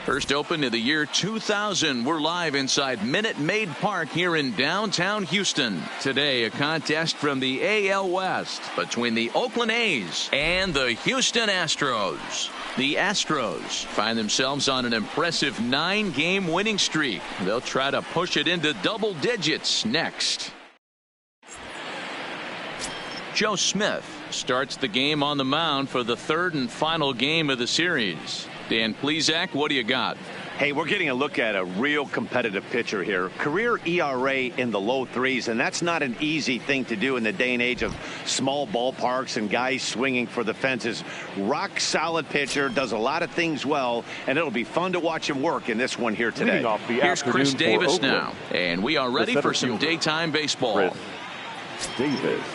First opened in the year 2000. We're live inside Minute Maid Park here in downtown Houston. Today, a contest from the AL West between the Oakland A's and the Houston Astros. The Astros find themselves on an impressive 9-game winning streak. They'll try to push it into double digits next. Joe Smith starts the game on the mound for the third and final game of the series. Dan Plesac, what do you got? Hey, we're getting a look at a real competitive pitcher here. Career ERA in the low threes, and that's not an easy thing to do in the day and age of small ballparks and guys swinging for the fences. Rock solid pitcher, does a lot of things well, and it'll be fun to watch him work in this one here today. Here's Chris Davis now, and we are ready for some daytime baseball. Chris Davis.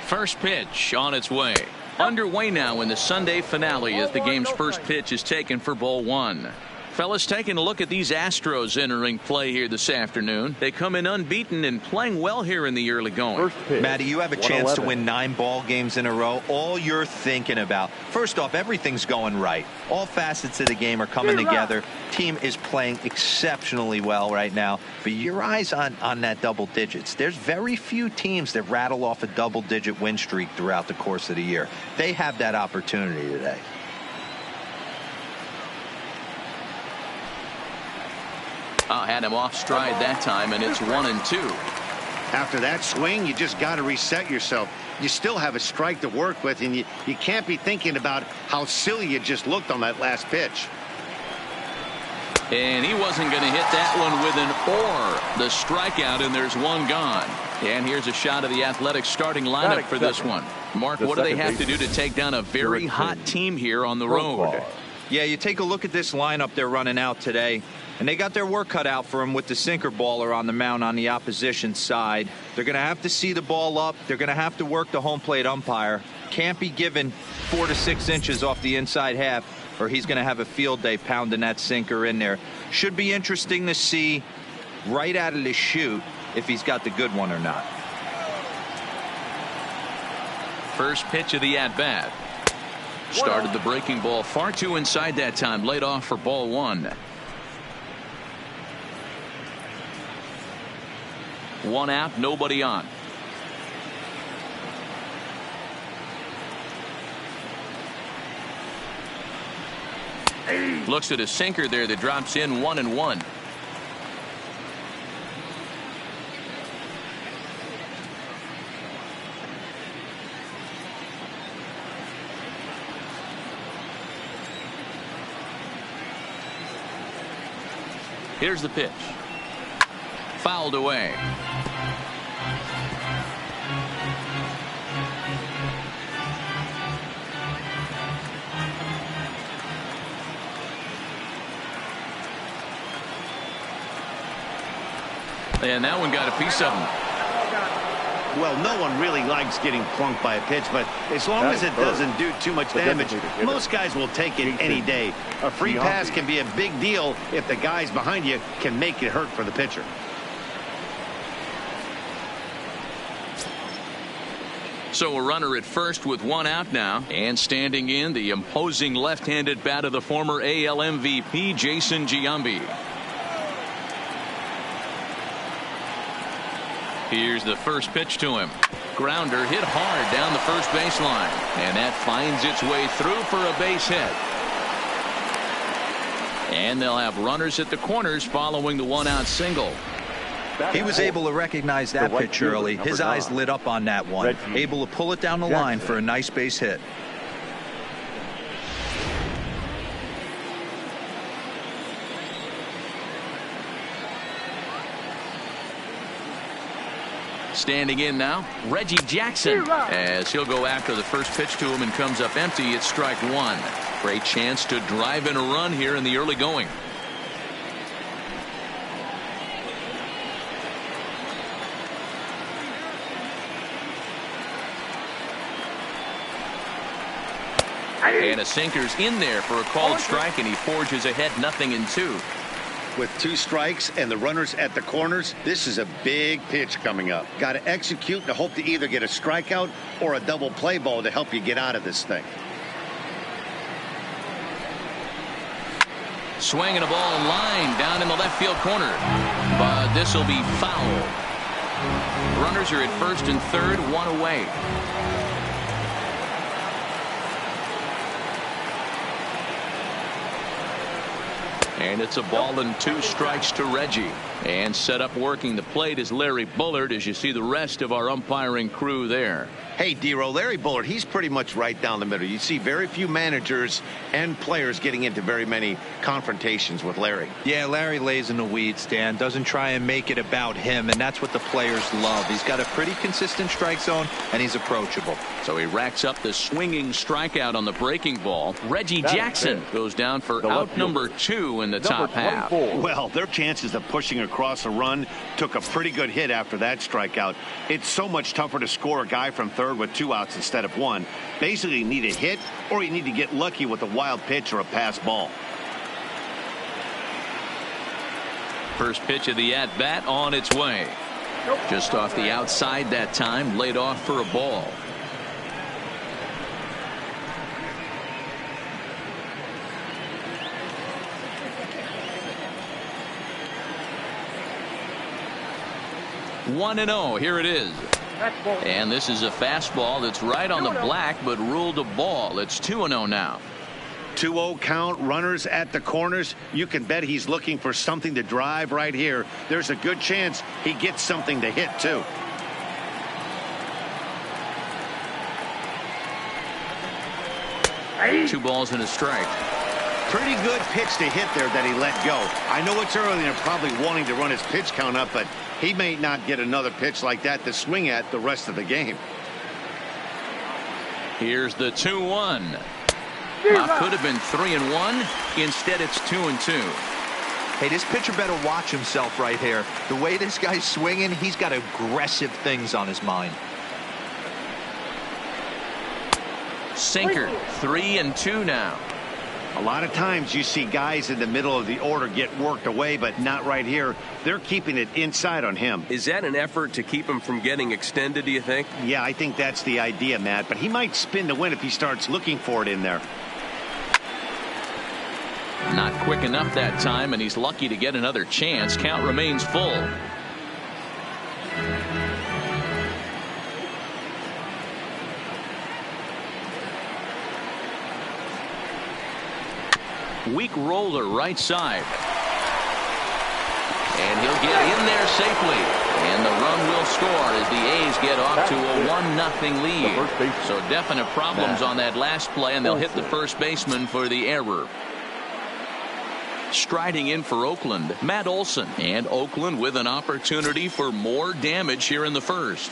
First pitch on its way. Underway now in the Sunday finale as the game's first pitch is taken for ball one. Fellas, taking a look at these Astros entering play here this afternoon. They come in unbeaten and playing well here in the early going. Matty, you have a chance to win 9 ball games in a row. All you're thinking about, first off, everything's going right. All facets of the game are coming together. Team is playing exceptionally well right now. But your eyes on that double digits. There's very few teams that rattle off a double-digit win streak throughout the course of the year. They have that opportunity today. Had him off stride that time, and it's 1-2. After that swing, you just got to reset yourself. You still have a strike to work with, and you can't be thinking about how silly you just looked on that last pitch. And he wasn't going to hit that one with an or. The strikeout, and there's one gone. And here's a shot of the Athletics starting lineup for this one. Mark, what do they have to do to take down a very hot team here on the road? Yeah, you take a look at this lineup they're running out today, and they got their work cut out for them with the sinker baller on the mound on the opposition side. They're going to have to see the ball up. They're going to have to work the home plate umpire. Can't be given 4 to 6 inches off the inside half, or he's going to have a field day pounding that sinker in there. Should be interesting to see right out of the chute if he's got the good one or not. First pitch of the at-bat. Started the breaking ball far too inside that time. Laid off for ball one. 1 out, nobody on. Looks at a sinker there that drops in 1-1. Here's the pitch. Fouled away. And that one got a piece of him. Well, no one really likes getting plunked by a pitch, but as long as it doesn't do too much damage, most guys will take it any day. A free pass can be a big deal if the guys behind you can make it hurt for the pitcher. So a runner at first with 1 out now, and standing in the imposing left-handed bat of the former AL MVP Jason Giambi. Here's the first pitch to him. Grounder hit hard down the first baseline, and that finds its way through for a base hit. And they'll have runners at the corners following the 1-out single. He was able to recognize that pitch early. His eyes lit up on that one. Able to pull it down the line for a nice base hit. Standing in now, Reggie Jackson, as he'll go after the first pitch to him and comes up empty. It's strike one. Great chance to drive in a run here in the early going. And a sinker's in there for a called strike, and he forges ahead 0-2. With 2 strikes and the runners at the corners, this is a big pitch coming up. Got to execute and hope to either get a strikeout or a double play ball to help you get out of this thing. Swinging a ball line down in the left field corner. But this will be foul. Runners are at first and third, one away. And it's a ball and 2 strikes to Reggie. And set up working the plate is Larry Bullard, as you see the rest of our umpiring crew there. Hey, D-Row, Larry Bullard, he's pretty much right down the middle. You see very few managers and players getting into very many confrontations with Larry. Yeah, Larry lays in the weeds, Dan. Doesn't try and make it about him, and that's what the players love. He's got a pretty consistent strike zone, and he's approachable. So he racks up the swinging strikeout on the breaking ball. Reggie Jackson goes down for out number 2 in the top half. Well, their chances of pushing across a run took a pretty good hit after that strikeout. It's so much tougher to score a guy from third with 2 outs instead of 1. Basically, you need a hit or you need to get lucky with a wild pitch or a pass ball. First pitch of the at-bat on its way. Just off the outside that time, laid off for a ball. One and 0. Here it is. And this is a fastball that's right on the black, but ruled a ball. It's 2-0 now. 2-0 count, runners at the corners. You can bet he's looking for something to drive right here. There's a good chance he gets something to hit, too. Two balls and a strike. Pretty good pitch to hit there that he let go. I know it's early and they're probably wanting to run his pitch count up, but he may not get another pitch like that to swing at the rest of the game. Here's the 2-1. Could have been 3-1. Instead, it's 2-2. Hey, this pitcher better watch himself right here. The way this guy's swinging, he's got aggressive things on his mind. Sinker. 3-2 now. A lot of times you see guys in the middle of the order get worked away, but not right here. They're keeping it inside on him. Is that an effort to keep him from getting extended, do you think? Yeah, I think that's the idea, Matt. But he might spin to win if he starts looking for it in there. Not quick enough that time, and he's lucky to get another chance. Count remains full. Weak roller right side. And he'll get in there safely. And the run will score as the A's get off to a 1-0 lead. So definite problems on that last play, and they'll hit the first baseman for the error. Striding in for Oakland, Matt Olson. And Oakland with an opportunity for more damage here in the first.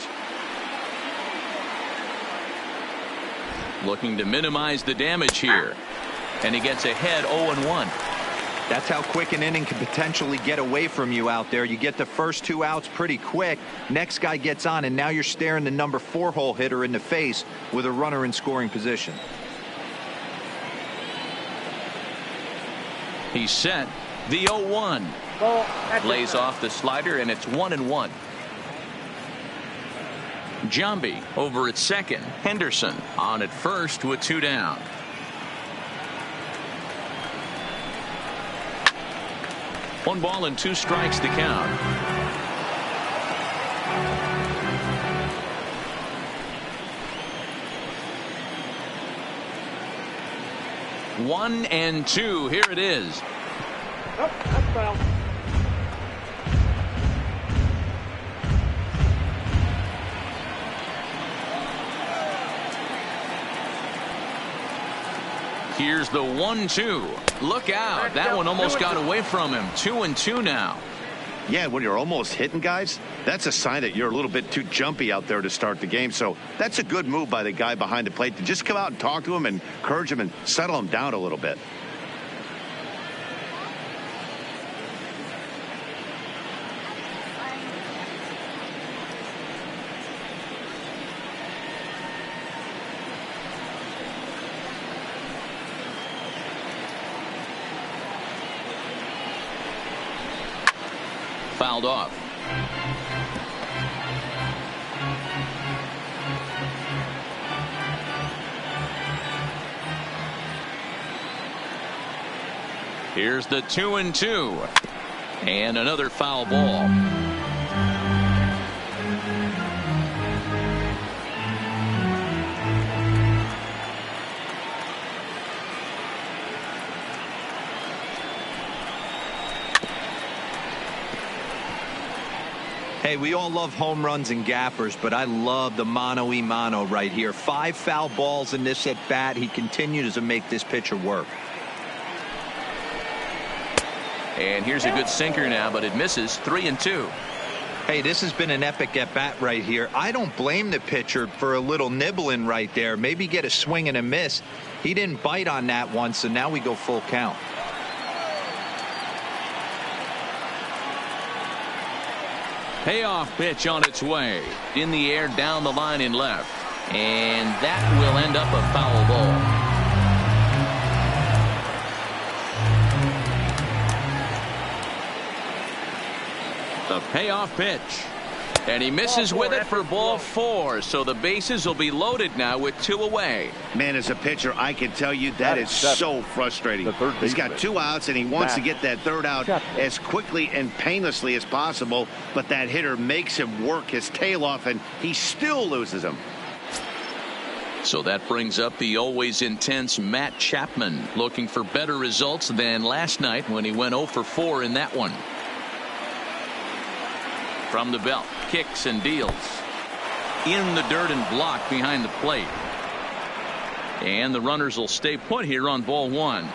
Looking to minimize the damage here. And he gets ahead 0-1. That's how quick an inning can potentially get away from you out there. You get the first 2 outs pretty quick. Next guy gets on, and now you're staring the number 4 hole hitter in the face with a runner in scoring position. He's set. The 0-1. Lays off the slider, and it's 1-1. Jambi over at second. Henderson on at first with 2 down. One ball and 2 strikes to count. One and 2. Here it is. Oh, that's foul. Here's the 1-2. Look out. That one almost got away from him. 2-2 now. Yeah, when you're almost hitting guys, that's a sign that you're a little bit too jumpy out there to start the game. So that's a good move by the guy behind the plate to just come out and talk to him and encourage him and settle him down a little bit. Fouled off. Here's the 2-2. And another foul ball. Hey, we all love home runs and gappers, but I love the mano-a-mano right here. 5 foul balls in this at bat. He continues to make this pitcher work. And here's a good sinker now, but it misses. 3-2. Hey, this has been an epic at bat right here. I don't blame the pitcher for a little nibbling right there. Maybe get a swing and a miss. He didn't bite on that one, so now we go full count. Payoff pitch on its way. In the air, down the line in left. And that will end up a foul ball. The payoff pitch. And he misses with it for ball 4. So the bases will be loaded now with 2 away. Man, as a pitcher, I can tell you that is so frustrating. He's got 2 outs, and he wants to get that 3rd out as quickly and painlessly as possible. But that hitter makes him work his tail off, and he still loses him. So that brings up the always intense Matt Chapman, looking for better results than last night when he went 0 for 4 in that one. From the belt, kicks and deals. In the dirt and blocked behind the plate. And the runners will stay put here on ball 1.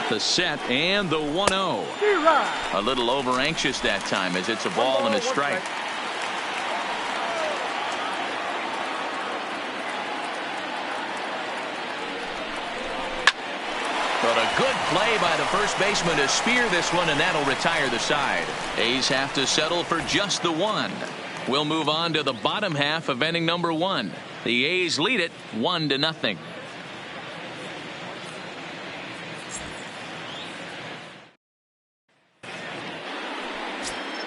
The set and the 1-0. A little over anxious that time as it's a ball and a strike. But a good play by the first baseman to spear this one, and that'll retire the side. A's have to settle for just the 1. We'll move on to the bottom half of inning number 1. The A's lead it 1-0.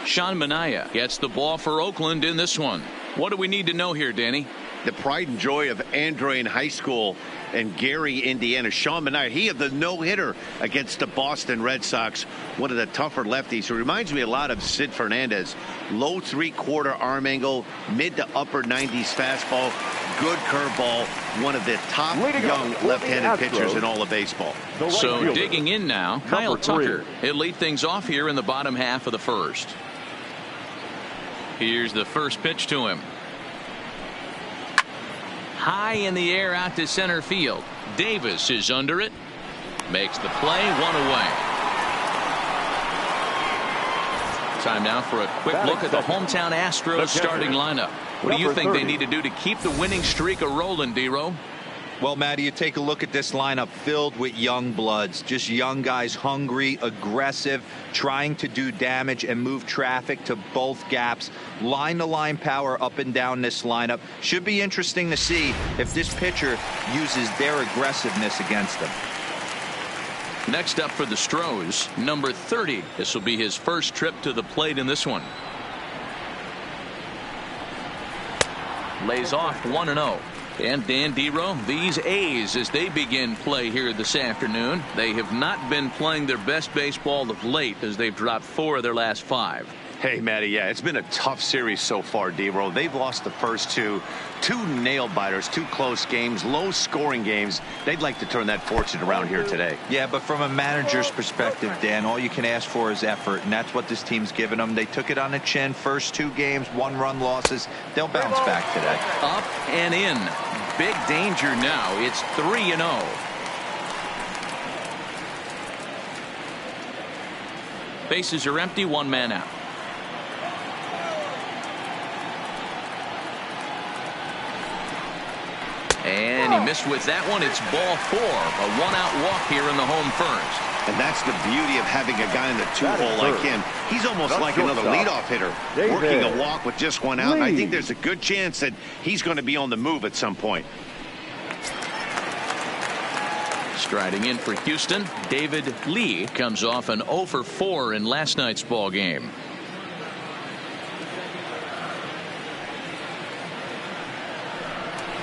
Sean Manaea gets the ball for Oakland in this one. What do we need to know here, Danny? The pride and joy of Andrean High School and Gary, Indiana. Sean Manaea, he had the no-hitter against the Boston Red Sox, one of the tougher lefties. Who reminds me a lot of Sid Fernandez. Low 3/4 arm angle, mid to upper 90s fastball, good curveball, one of the top young left-handed pitchers in all of baseball. So digging in now, Kyle Tucker. He'll lead things off here in the bottom half of the first. Here's the first pitch to him. High in the air out to center field. Davis is under it. Makes the play, 1 away. Time now for a quick look at the hometown Astros starting lineup. What do you think they need to do to keep the winning streak a-rolling, D-Row? Well, Matty, you take a look at this lineup filled with young bloods, just young guys, hungry, aggressive, trying to do damage and move traffic to both gaps. Line-to-line power up and down this lineup. Should be interesting to see if this pitcher uses their aggressiveness against them. Next up for the Stros, number 30. This will be his first trip to the plate in this one. Lays off 1-0. And Dan D-Row, these A's, as they begin play here this afternoon, they have not been playing their best baseball of late as they've dropped 4 of their last 5. Hey, Matty, yeah, it's been a tough series so far, D-Row. They've lost the first 2 nail-biters, 2 close games, low-scoring games. They'd like to turn that fortune around here today. Yeah, but from a manager's perspective, Dan, all you can ask for is effort, and that's what this team's given them. They took it on the chin. First 2 games, 1-run losses. They'll bounce back today. Up and in. Big danger now. It's 3-0. Bases are empty, 1 man out. And he missed with that one. It's ball 4. A 1-out walk here in the home first. And that's the beauty of having a guy in the 2-hole like him. He's almost like another leadoff hitter, working a walk with just 1 out. And I think there's a good chance that he's going to be on the move at some point. Striding in for Houston, David Lee comes off an 0 for 4 in last night's ball game.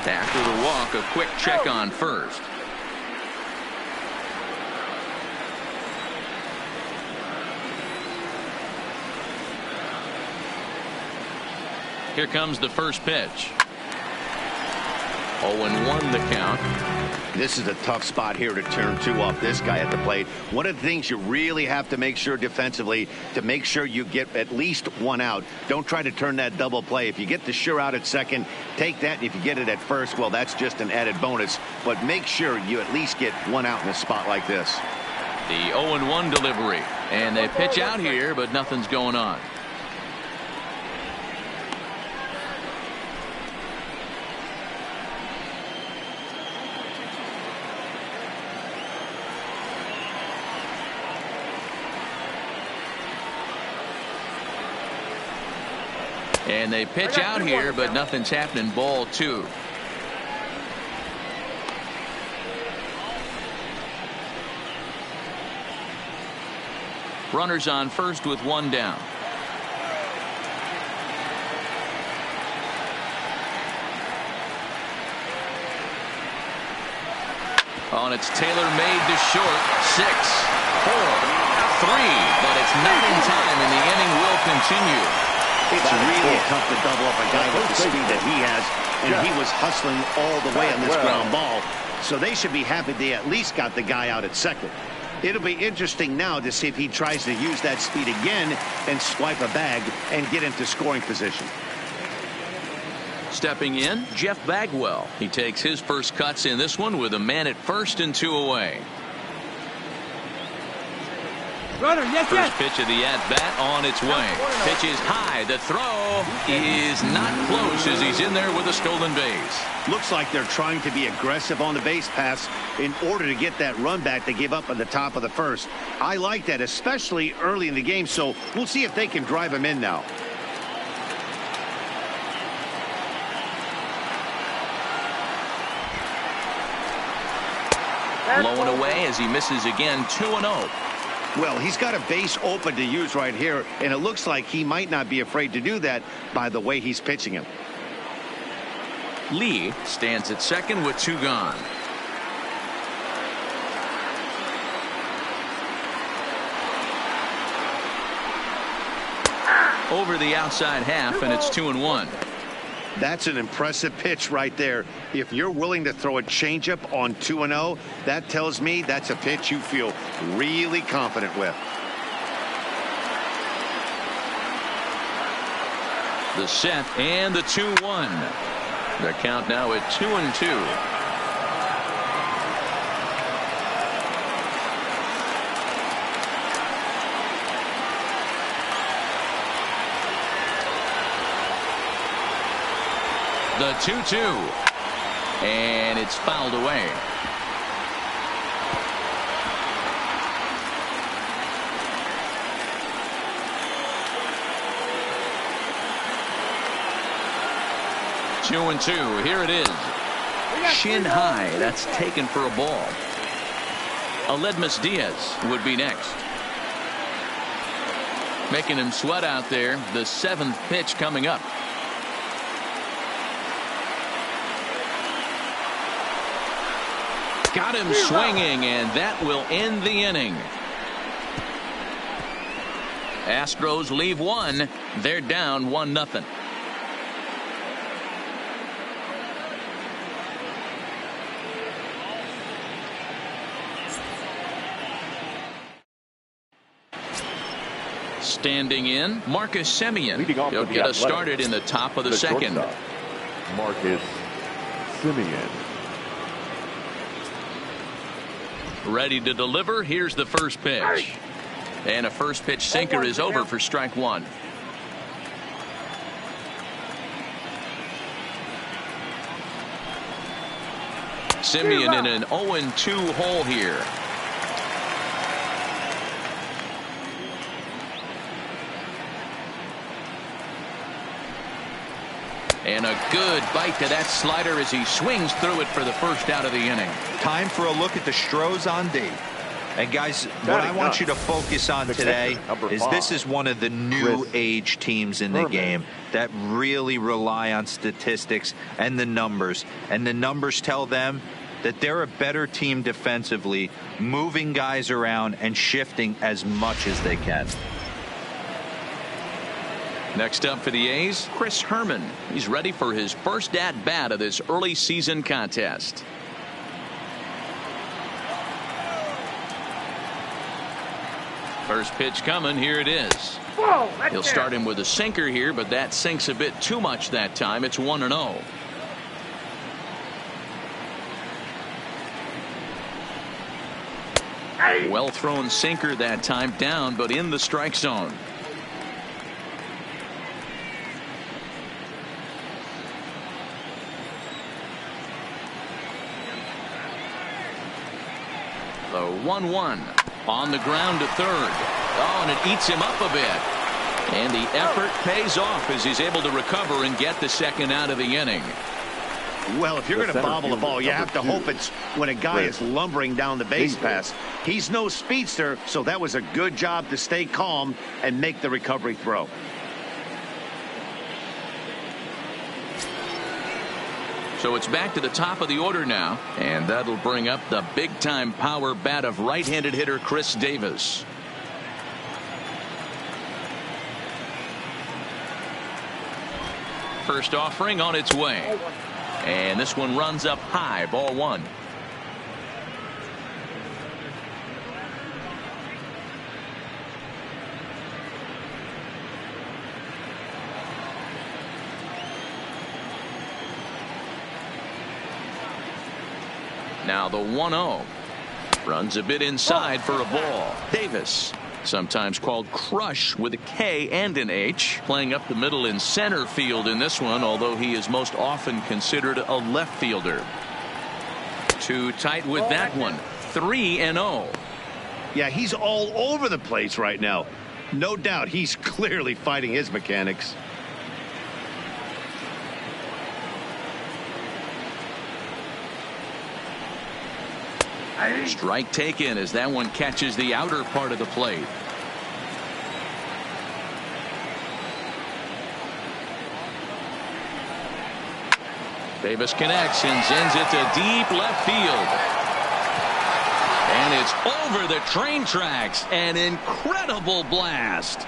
After the walk, a quick check on first. Here comes the first pitch. 0-1 the count. This is a tough spot here to turn two off this guy at the plate. One of the things you really have to make sure defensively to make sure you get at least one out. Don't try to turn that double play. If you get the sure out at second, take that. And if you get it at first, well, that's just an added bonus. But make sure you at least get one out in a spot like this. The 0-1 delivery. And they pitch out here, but nothing's going on. And they pitch out here, but nothing's happening. Ball 2. Runners on first with one down. Oh, and it's tailor-made to short. 6, 4, 3, but it's not in time, and the inning will continue. It's really tough to double up a guy with the speed that he has, and he was hustling all the way on this ground ball. So they should be happy they at least got the guy out at second. It'll be interesting now to see if he tries to use that speed again and swipe a bag and get into scoring position. Stepping in, Jeff Bagwell. He takes his first cuts in this one with a man at first and 2 away. Runner, First pitch of the at-bat on its way. Pitch is high. The throw is not close as he's in there with a stolen base. Looks like they're trying to be aggressive on the base pass in order to get that run back they gave up at the top of the first. I like that, especially early in the game, so we'll see if they can drive him in now. Low and away as he misses again. 2-0. Well, he's got a base open to use right here, and it looks like he might not be afraid to do that by the way he's pitching him. Lee stands at second with 2 gone. Over the outside half, and it's 2-1. That's an impressive pitch right there. If you're willing to throw a changeup on 2-0, that tells me that's a pitch you feel really confident with. The set and the 2-1. The count now at 2-2. The 2-2, and it's fouled away. Two and 2. Here it is. Shin high. That's taken for a ball. Aledmus Diaz would be next. Making him sweat out there. The 7th pitch coming up. Got him swinging, and that will end the inning. Astros leave one. They're down 1-0. Standing in, Marcus Semien. He'll get us started in the top of the second. Marcus Semien. Ready to deliver. Here's the first pitch. And a first pitch sinker is over for strike 1. Semien in an 0-2 hole here. And a good bite to that slider as he swings through it for the first out of the inning. Time for a look at the Stros on D. And guys, what I want you to focus on today is this is one of the new age teams in the game that really rely on statistics and the numbers. And the numbers tell them that they're a better team defensively, moving guys around and shifting as much as they can. Next up for the A's, Chris Herman. He's ready for his first at-bat of this early season contest. First pitch coming. Here it is. Whoa, He'll start him with a sinker here, but that sinks a bit too much that time. It's 1-0. Well thrown sinker that time, down but in the strike zone. The 1-1 on the ground to third. Oh, and it eats him up a bit. And the effort pays off as he's able to recover and get the second out of the inning. Well, if you're going to bobble the ball, you have to hope it's when a guy is lumbering down the base pass. He's no speedster, so that was a good job to stay calm and make the recovery throw. So it's back to the top of the order now, and that'll bring up the big-time power bat of right-handed hitter Chris Davis. First offering on its way. And this one runs up high, ball one. Now the 1-0. Runs a bit inside for a ball. Davis, sometimes called Crush with a K and an H, playing up the middle in center field in this one, although he is most often considered a left fielder. Too tight with that one. 3-0. Yeah, he's all over the place right now. No doubt he's clearly fighting his mechanics. Strike taken as that one catches the outer part of the plate. Davis connects and sends it to deep left field. And it's over the train tracks. An incredible blast.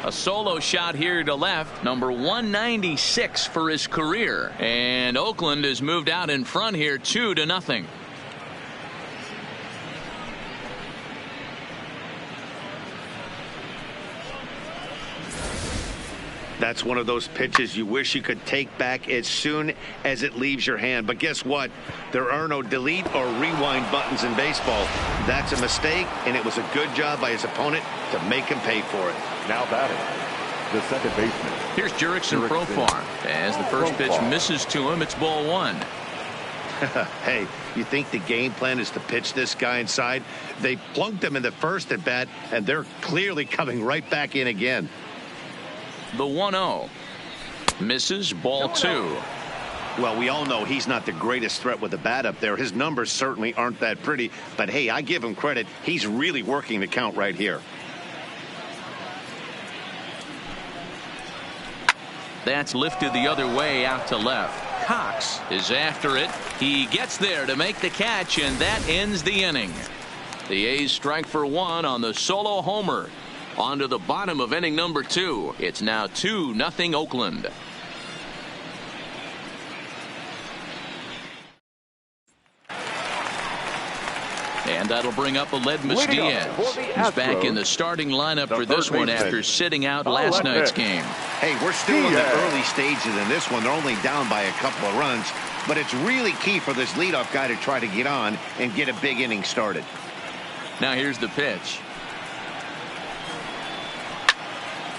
A solo shot here to left, number 196 for his career. And Oakland has moved out in front here 2-0. That's one of those pitches you wish you could take back as soon as it leaves your hand. But guess what? There are no delete or rewind buttons in baseball. That's a mistake, and it was a good job by his opponent to make him pay for it. Now batting, the second baseman. Here's Jurickson Profar. As the first pitch misses to him, it's ball one. Hey, you think the game plan is to pitch this guy inside? They plunked him in the first at bat, and they're clearly coming right back in again. The 1-0. Misses, ball two. Well, we all know he's not the greatest threat with the bat up there. His numbers certainly aren't that pretty. But, hey, I give him credit. He's really working the count right here. That's lifted the other way out to left. Cox is after it. He gets there to make the catch, and that ends the inning. The A's strike for one on the solo homer. On to the bottom of inning number 2. It's now 2-0 Oakland. And that'll bring up Aledmus Diaz. He's back in the starting lineup for this one after sitting out last night's game. Hey, we're still in the early stages in this one. They're only down by a couple of runs, but it's really key for this leadoff guy to try to get on and get a big inning started. Now here's the pitch.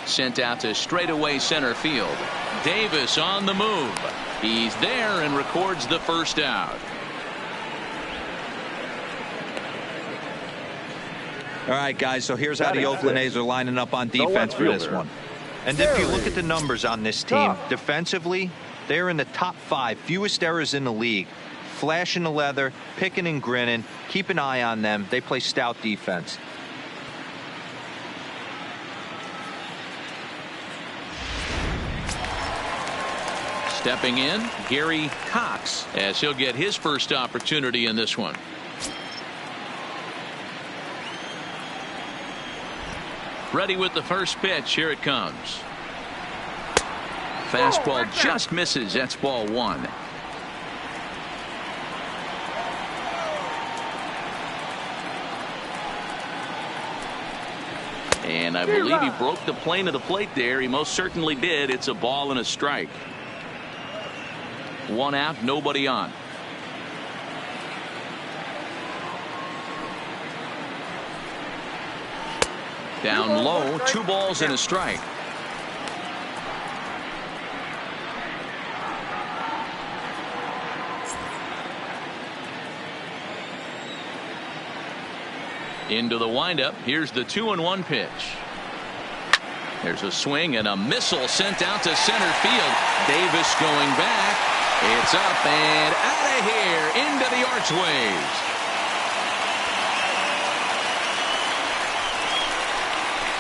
Sent out to straightaway center field. Davis on the move. He's there and records the first out. All right, guys, so here's how the Oakland A's are lining up on defense for this one. And if you look at the numbers on this team, defensively, They're in the top 5 fewest errors in the league. Flashing the leather, picking and grinning. Keep an eye on them. They play stout defense. Stepping in, Gary Cox, as he'll get his first opportunity in this one. Ready with the first pitch. Here it comes. Fastball just misses. That's ball 1. And I believe he broke the plane of the plate there. He most certainly did. It's a ball and a strike. 1 out, nobody on. Down low, 2 balls and a strike. Into the windup. Here's the 2-1 pitch. There's a swing and a missile sent out to center field. Davis going back. It's up and out of here into the archways.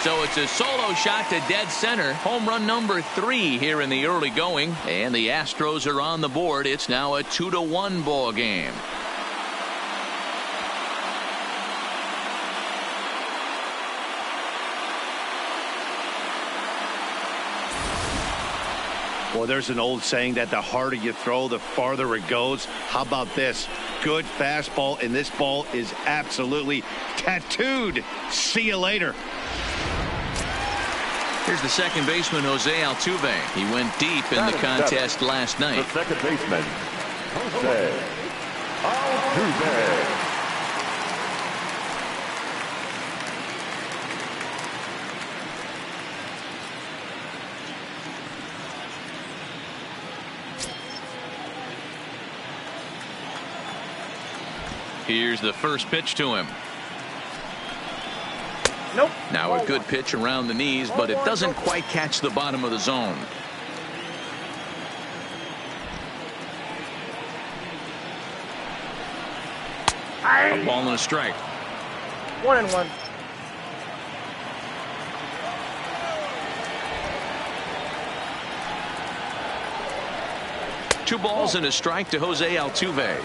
So it's a solo shot to dead center. Home run number 3 here in the early going. And the Astros are on the board. It's now a 2-1 ball game. Well, there's an old saying that the harder you throw, the farther it goes. How about this? Good fastball, and this ball is absolutely tattooed. See you later. Here's the second baseman, Jose Altuve. He went deep in the contest last night. The second baseman, Jose Altuve. Here's the first pitch to him. Nope. Now a good pitch around the knees, but it doesn't quite catch the bottom of the zone. A ball and a strike. 1-1. Two balls and a strike to Jose Altuve.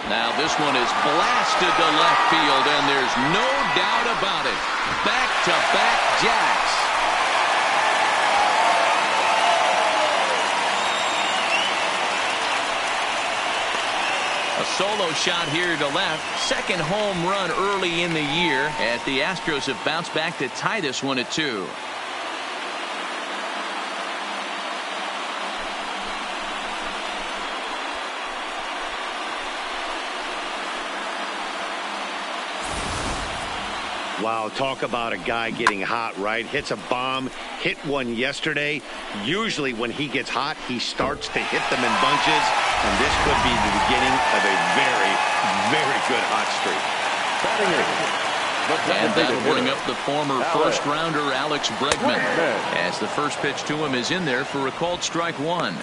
Now this one is blasted to left field, and there's no doubt about it. Back-to-back jacks. A solo shot here to left. Second home run early in the year, as the Astros have bounced back to tie this one at 2. Wow, talk about a guy getting hot, right? Hits a bomb, hit one yesterday. Usually when he gets hot, he starts to hit them in bunches, and this could be the beginning of a very, very good hot streak. And that'll bring up the former first-rounder Alex Bregman, as the first pitch to him is in there for a called strike 1.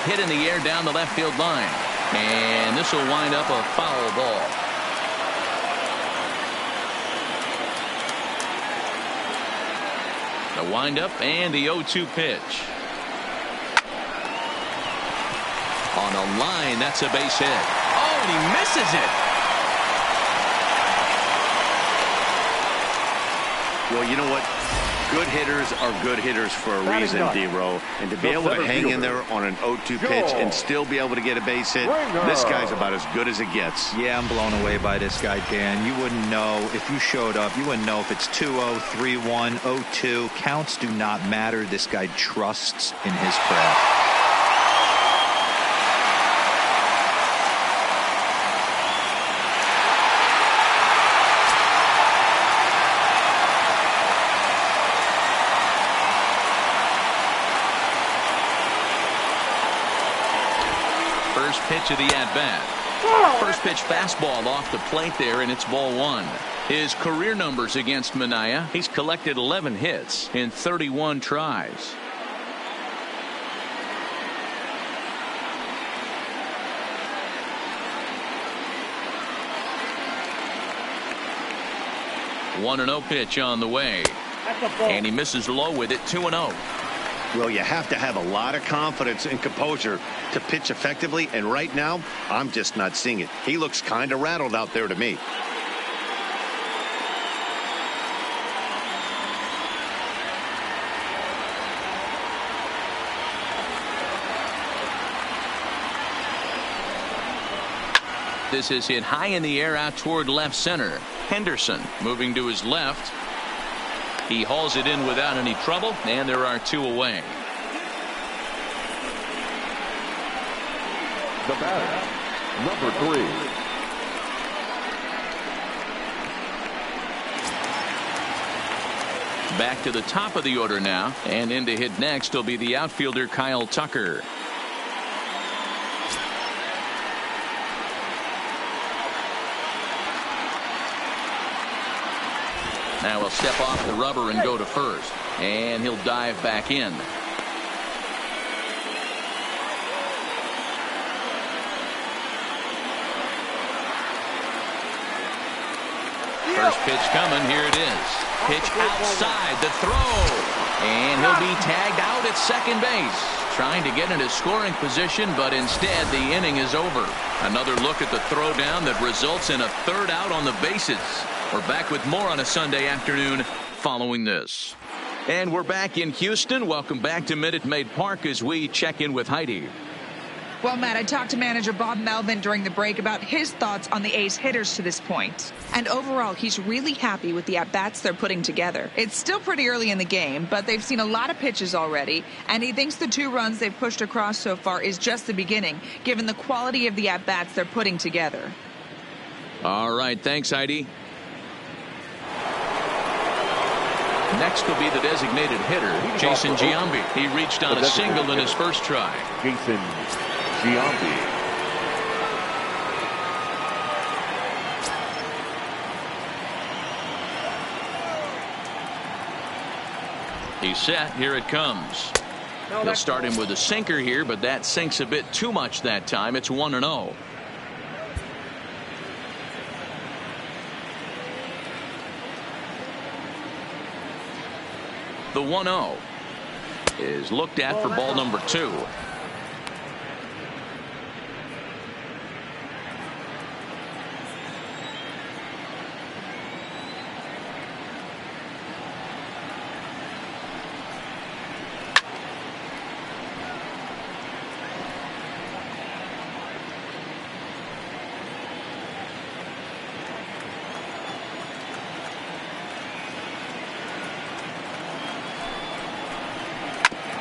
Hit in the air down the left field line, and this will wind up a foul ball. The windup and the 0-2 pitch. On a line, that's a base hit. Oh, and he misses it. Well, you know what? Good hitters are good hitters for a reason, D-Row. And to be able to hang in there on an 0-2 pitch and still be able to get a base hit, this guy's about as good as it gets. Yeah, I'm blown away by this guy, Dan. You wouldn't know if you showed up. You wouldn't know if it's 2-0, 3-1, 0-2. Counts do not matter. This guy trusts in his craft. pitch of the at-bat. First pitch fastball off the plate there, and it's ball one. His career numbers against Minaya, he's collected 11 hits in 31 tries. One 1-0 pitch on the way, and he misses low with it. 2-0. Well, you have to have a lot of confidence and composure to pitch effectively, and right now I'm just not seeing it. He looks kind of rattled out there to me. This is hit high in the air out toward left center. Henderson moving to his left. He hauls it in without any trouble, and there are two away. The batter, number 3. Back to the top of the order now, and in to hit next will be the outfielder Kyle Tucker. Now he'll step off the rubber and go to first, and he'll dive back in. First pitch coming. Here it is. Pitch outside the throw, and he'll be tagged out at second base, trying to get into scoring position, but instead the inning is over. Another look at the throw down that results in a third out on the bases. We're back with more on a Sunday afternoon following this. And we're back in Houston. Welcome back to Minute Maid Park as we check in with Heidi. Well, Matt, I talked to manager Bob Melvin during the break about his thoughts on the A's hitters to this point. And overall, he's really happy with the at-bats they're putting together. It's still pretty early in the game, but they've seen a lot of pitches already, and he thinks the 2 runs they've pushed across so far is just the beginning, given the quality of the at-bats they're putting together. All right, thanks, Heidi. Next will be the designated hitter, Jason Giambi. He reached on a single in his first try. Jason Giambi. He's set. Here it comes. He'll start him with a sinker here, but that sinks a bit too much that time. It's 1-0. The 1-0 is looked at for ball number 2.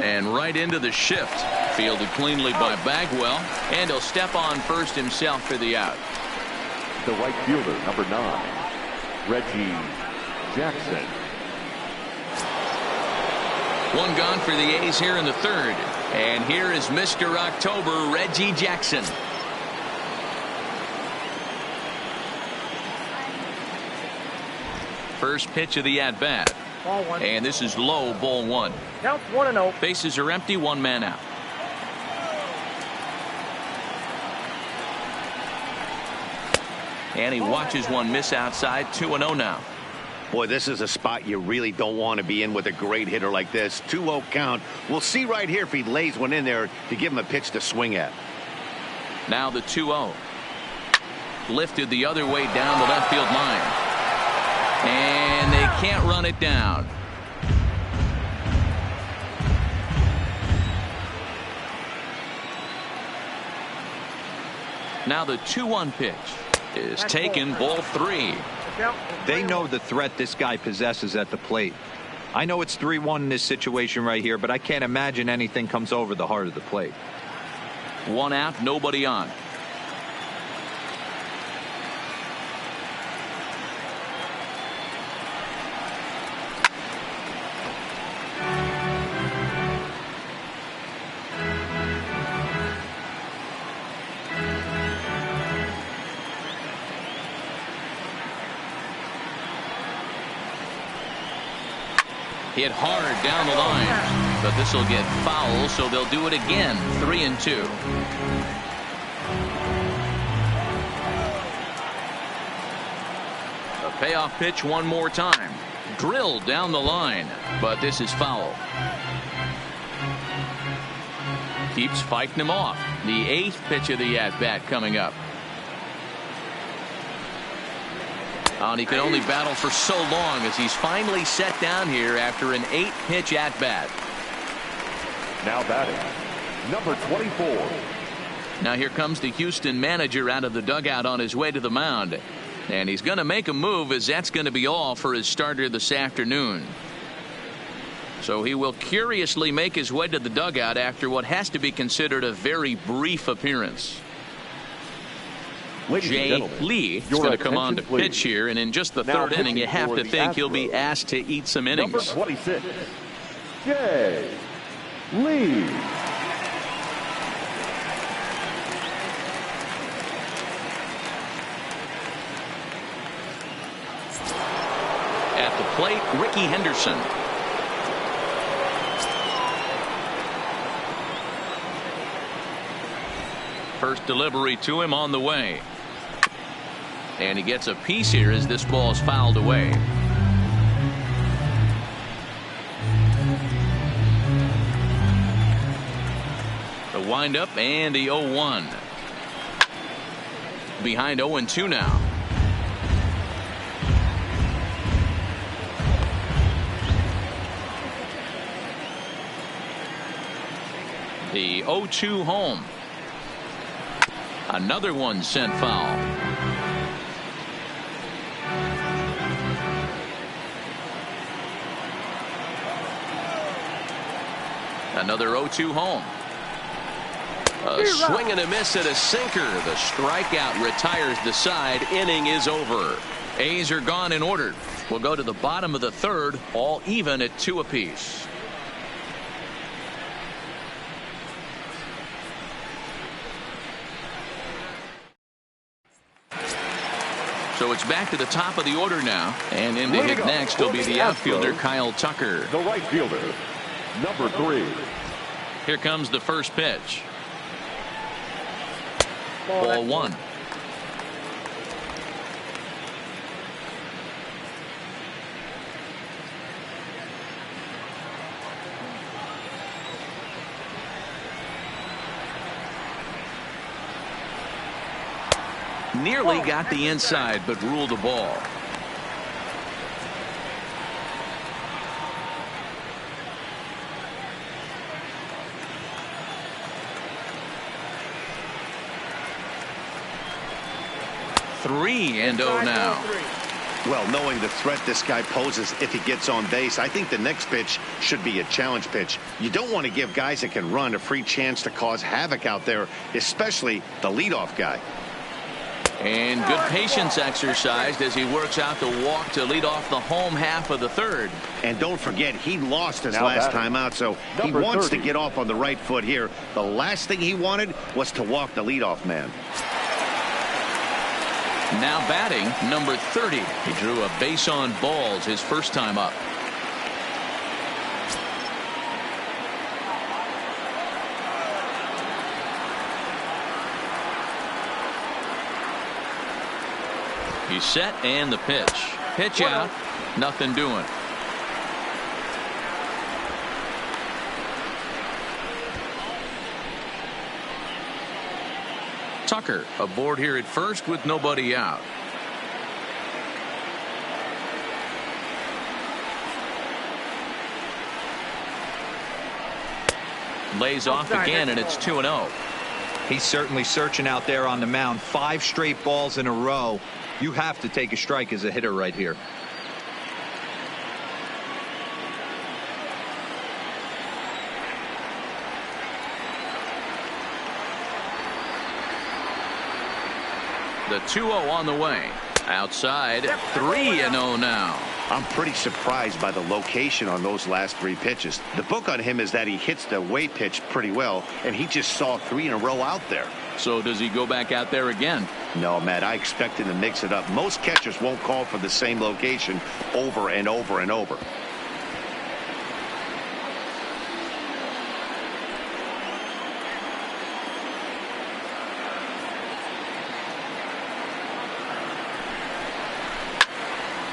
And right into the shift. Fielded cleanly by Bagwell. And he'll step on first himself for the out. The right fielder, number 9, Reggie Jackson. One gone for the A's here in the third. And here is Mr. October, Reggie Jackson. First pitch of the at-bat. Ball one. And this is low, ball 1. Counts 1-0. Bases are empty, 1 man out. And he watches one miss outside. 2-0 now. Boy, this is a spot you really don't want to be in with a great hitter like this. 2-0 count. We'll see right here if he lays one in there to give him a pitch to swing at. Now the 2-0. Lifted the other way down the left field line. And they can't run it down. Now the 2-1 pitch is taken, ball 3. They know the threat this guy possesses at the plate. I know it's 3-1 in this situation right here, but I can't imagine anything comes over the heart of the plate. 1 out, nobody on. Hit hard down the line, but this will get foul, so they'll do it again. 3-2. A payoff pitch one more time. Drilled down the line, but this is foul. Keeps fighting him off. The 8th pitch of the at-bat coming up. And he can only battle for so long as he's finally set down here after an 8-pitch at-bat. Now batting, number 24. Now here comes the Houston manager out of the dugout on his way to the mound. And he's going to make a move, as that's going to be all for his starter this afternoon. So he will curiously make his way to the dugout after what has to be considered a very brief appearance. Jay Lee is going to come on to pitch here, and in just the third inning, you have to think he'll be asked to eat some innings. Number 26, Jay Lee. At the plate, Ricky Henderson. First delivery to him on the way. And he gets a piece here as this ball is fouled away. The windup and the 0-1. Behind 0-2 now. The 0-2 home. Another one sent foul. Another 0-2 home. A swing and a miss at a sinker. The strikeout retires the side. Inning is over. A's are gone in order. We'll go to the bottom of the third, all even at 2 apiece. So it's back to the top of the order now. And in to hit next will be the outfielder, Kyle Tucker. The right fielder, number 3. Here comes the first pitch. Ball 1. Nearly got the inside, but ruled the ball. Three and 0 now. Well, knowing the threat this guy poses if he gets on base, I think the next pitch should be a challenge pitch. You don't want to give guys that can run a free chance to cause havoc out there, especially the leadoff guy. And good patience exercised as he works out the walk to lead off the home half of the third. And don't forget, he lost his last time out, so he wants to get off on the right foot here. The last thing he wanted was to walk the leadoff man. Now batting, number 30. He drew a base on balls his first time up. He's set and the pitch. Pitch out. Nothing doing. Tucker aboard here at first with nobody out. Lays off again, and it's 2-0. He's certainly searching out there on the mound. 5 straight balls in a row. You have to take a strike as a hitter right here. The 2-0 on the way. Outside, 3-0 now. I'm pretty surprised by the location on those last 3 pitches. The book on him is that he hits the away pitch pretty well, and he just saw 3 in a row out there. So does he go back out there again? No, Matt, I expect him to mix it up. Most catchers won't call for the same location over and over and over.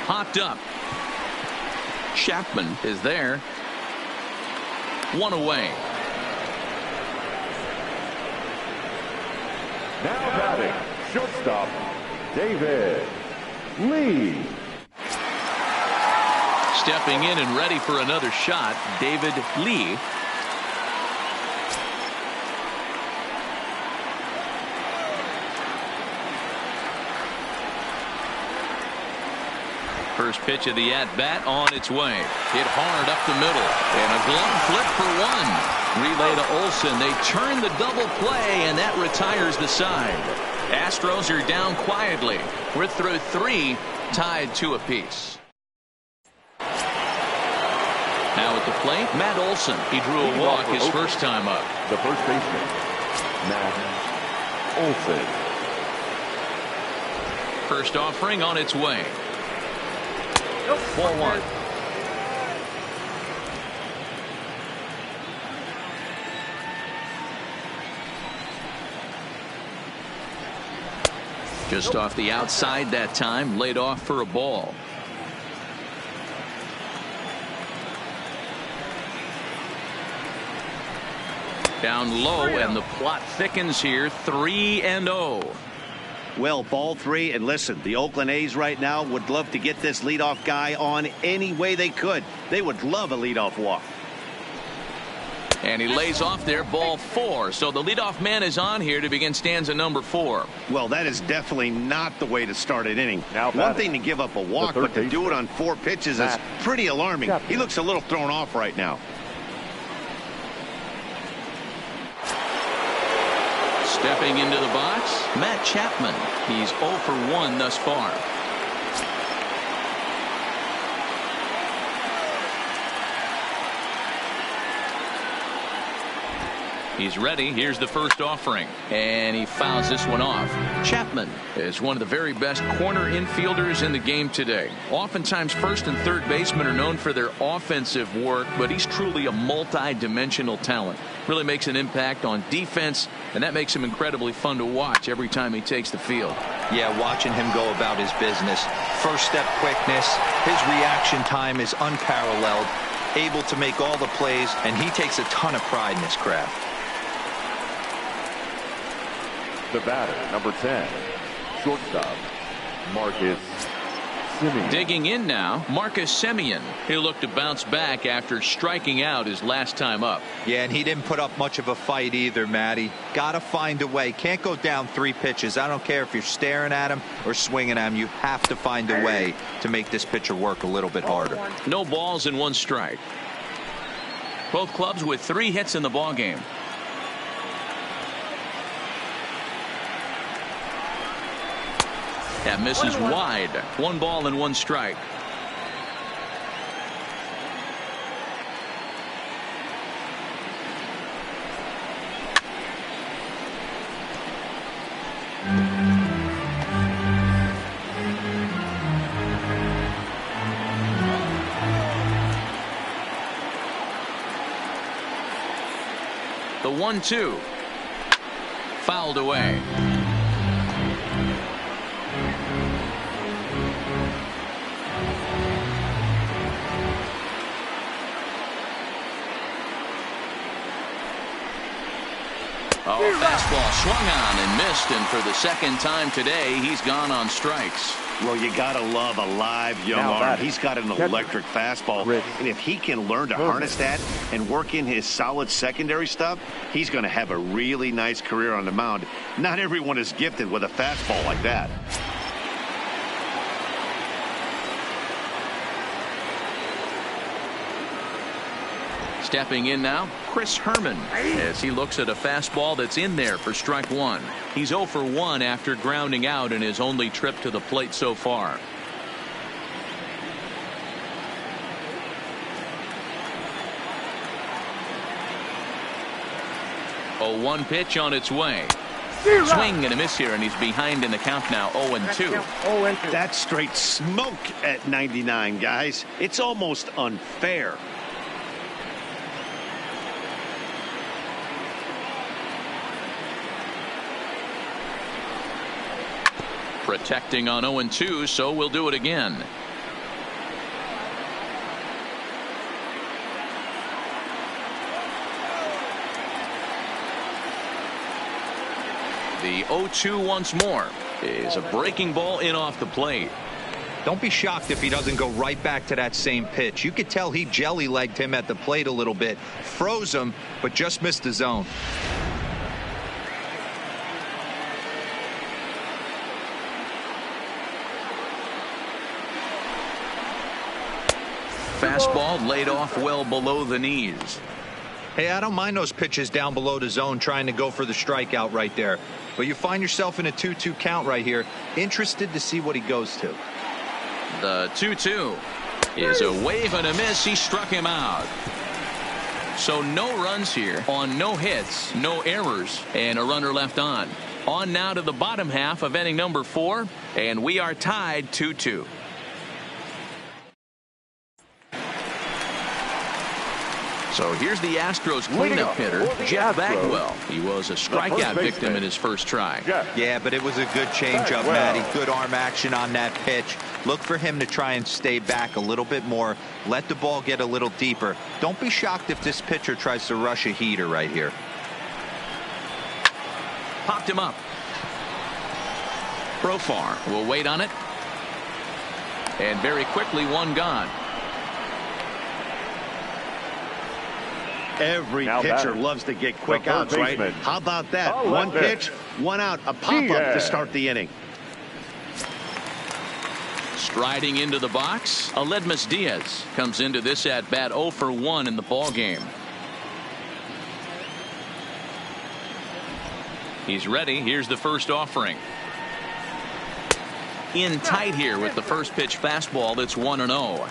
popped up. Chapman is there. One away. Now batting, shortstop, David Lee. Stepping in and ready for another shot, David Lee. First pitch of the at-bat on its way. Hit hard up the middle. And a glove flip for one. Relay to Olsen. They turn the double play, and that retires the side. Astros are down quietly. We're through 3, tied 2 apiece. Now at the plate, Matt Olsen. He drew a walk his first time up. The first baseman, Matt Olsen. First offering on its way. Ball 1. Just off the outside that time, laid off for a ball. Down low, and the plot thickens here. 3-0. Well, ball 3, and listen, the Oakland A's right now would love to get this leadoff guy on any way they could. They would love a leadoff walk. And he lays off there, ball 4. So the leadoff man is on here to begin stanza number 4. Well, that is definitely not the way to start an inning. Now one thing to give up a walk, but to do it on 4 pitches is pretty alarming. He looks a little thrown off right now. Stepping into the box, Matt Chapman. He's 0 for 1 thus far. He's ready. Here's the first offering. And he fouls this one off. Chapman is one of the very best corner infielders in the game today. Oftentimes first and third basemen are known for their offensive work, but he's truly a multi-dimensional talent. Really makes an impact on defense, and that makes him incredibly fun to watch every time he takes the field. Yeah, watching him go about his business. First step quickness. His reaction time is unparalleled. Able to make all the plays, and he takes a ton of pride in his craft. The batter, number 10, shortstop, Marcus Semien. Digging in now, Marcus Semien. He'll look to bounce back after striking out his last time up. Yeah, and he didn't put up much of a fight either, Matty. Gotta find a way. Can't go down 3 pitches. I don't care if you're staring at him or swinging at him. You have to find a way to make this pitcher work a little bit harder. No balls and 1 strike. Both clubs with 3 hits in the ballgame. That misses wide. 1 ball and 1 strike. The 1-2. Fouled away. Oh, fastball swung on and missed, and for the second time today, he's gone on strikes. Well, you gotta love a live young arm. He's got an electric fastball, and if he can learn to harness that and work in his solid secondary stuff, he's going to have a really nice career on the mound. Not everyone is gifted with a fastball like that. Stepping in now, Chris Herman, as he looks at a fastball that's in there for strike 1. He's 0 for 1 after grounding out in his only trip to the plate so far. A 1 pitch on its way. Swing and a miss here, and he's behind in the count now, 0-2. That's straight smoke at 99, guys. It's almost unfair. Protecting on 0-2, so we'll do it again. The 0-2 once more is a breaking ball in off the plate. Don't be shocked if he doesn't go right back to that same pitch. You could tell he jelly-legged him at the plate a little bit, froze him, but just missed the zone. Fastball laid off well below the knees. Hey, I don't mind those pitches down below the zone trying to go for the strikeout right there. But you find yourself in a 2-2 count right here. Interested to see what he goes to. The 2-2 is a wave and a miss. He struck him out. So no runs here on no hits, no errors, and a runner left on. On now to the bottom half of inning number 4, and we are tied 2-2. So here's the Astros cleanup hitter, Jeff Bagwell. He was a strikeout victim in his first try. Yeah, but it was a good changeup, Matty. Good arm action on that pitch. Look for him to try and stay back a little bit more. Let the ball get a little deeper. Don't be shocked if this pitcher tries to rush a heater right here. Popped him up. Profar will wait on it. And very quickly, one gone. Every pitcher loves to get quick outs, right? How about that? One pitch, one out, a pop-up to start the inning. Striding into the box, Aledmus Diaz comes into this at-bat 0 for 1 in the ballgame. He's ready. Here's the first offering. In tight here with the first pitch fastball that's 1-0.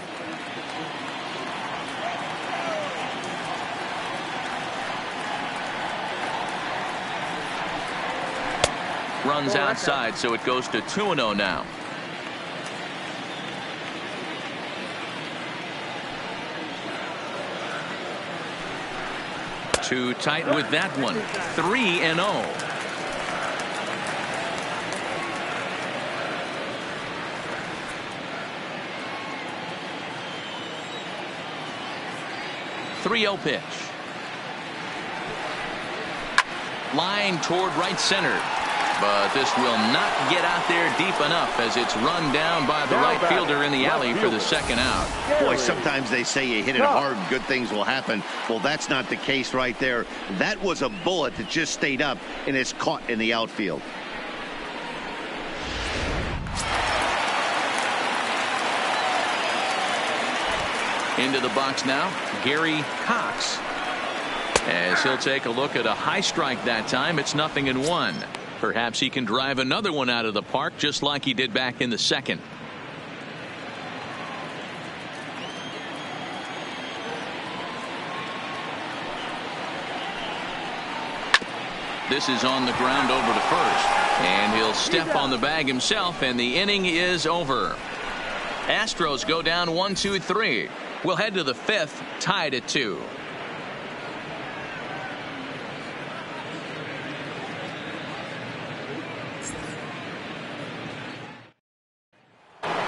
Runs outside, so it goes to 2-0 now. Too tight with that one. 3-0. .3-0 pitch. Line toward right center. But this will not get out there deep enough as it's run down by the right fielder in the alley for the second out. Boy, sometimes they say you hit it hard, good things will happen. Well, that's not the case right there. That was a bullet that just stayed up and is caught in the outfield. Into the box now, Gary Cox. As he'll take a look at a high strike that time, it's 0-1. Perhaps he can drive another one out of the park just like he did back in the second. This is on the ground over to first. And he'll step on the bag himself, and the inning is over. Astros go down 1-2-3. We'll head to the 5th, tied at 2.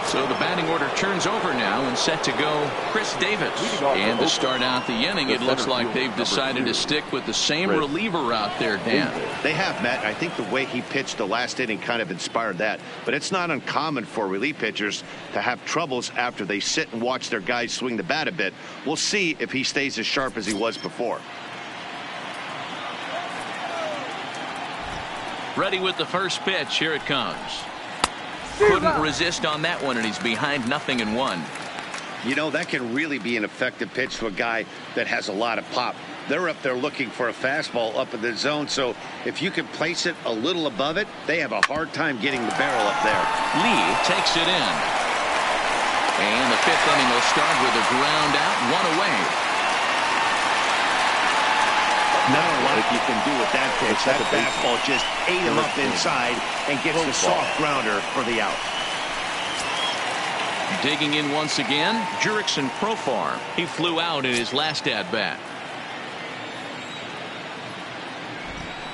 So the batting order turns over now and set to go Chris Davis. And to start out the inning, it looks like they've decided to stick with the same reliever out there, Dan. They have, Matt. I think the way he pitched the last inning kind of inspired that. But it's not uncommon for relief pitchers to have troubles after they sit and watch their guys swing the bat a bit. We'll see if he stays as sharp as he was before. Ready with the first pitch. Here it comes. Couldn't resist on that one, and he's behind 0-1. You know, that can really be an effective pitch to a guy that has a lot of pop. They're up there looking for a fastball up in the zone, so if you can place it a little above it, they have a hard time getting the barrel up there. Lee takes it in. And the 5th inning will start with a ground out, 1 away. Not a lot you can do with that pitch. That fastball just ate him up inside and gets the soft grounder for the out. Digging in once again, Jurickson Profar. He flew out in his last at-bat.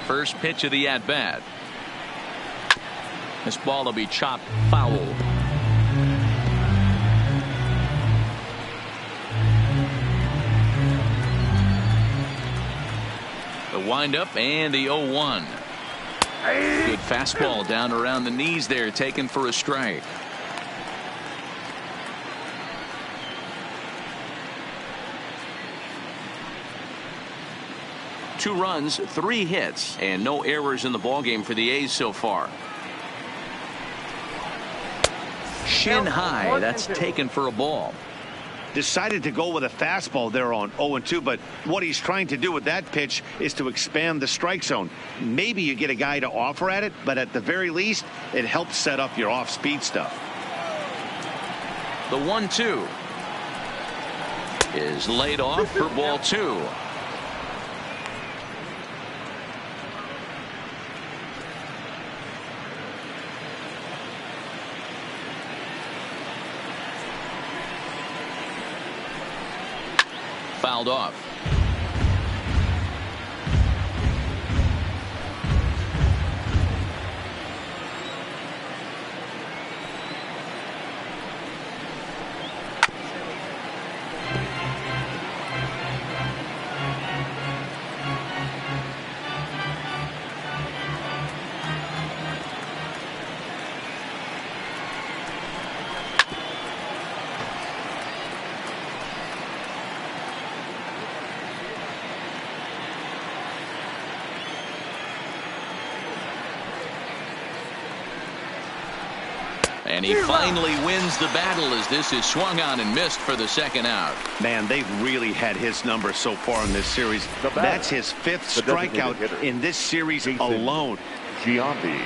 First pitch of the at-bat. This ball will be chopped foul. The windup and the 0-1. Good fastball down around the knees there, taken for a strike. Two runs, 3 hits, and no errors in the ballgame for the A's so far. Shin high, that's taken for a ball. Decided to go with a fastball there on 0-2, but what he's trying to do with that pitch is to expand the strike zone. Maybe you get a guy to offer at it, but at the very least, it helps set up your off-speed stuff. The 1-2 is laid off for ball 2. Fouled off. And he finally wins the battle as this is swung on and missed for the second out. Man, they've really had his number so far in this series. That's his 5th strikeout in this series alone. Giambi.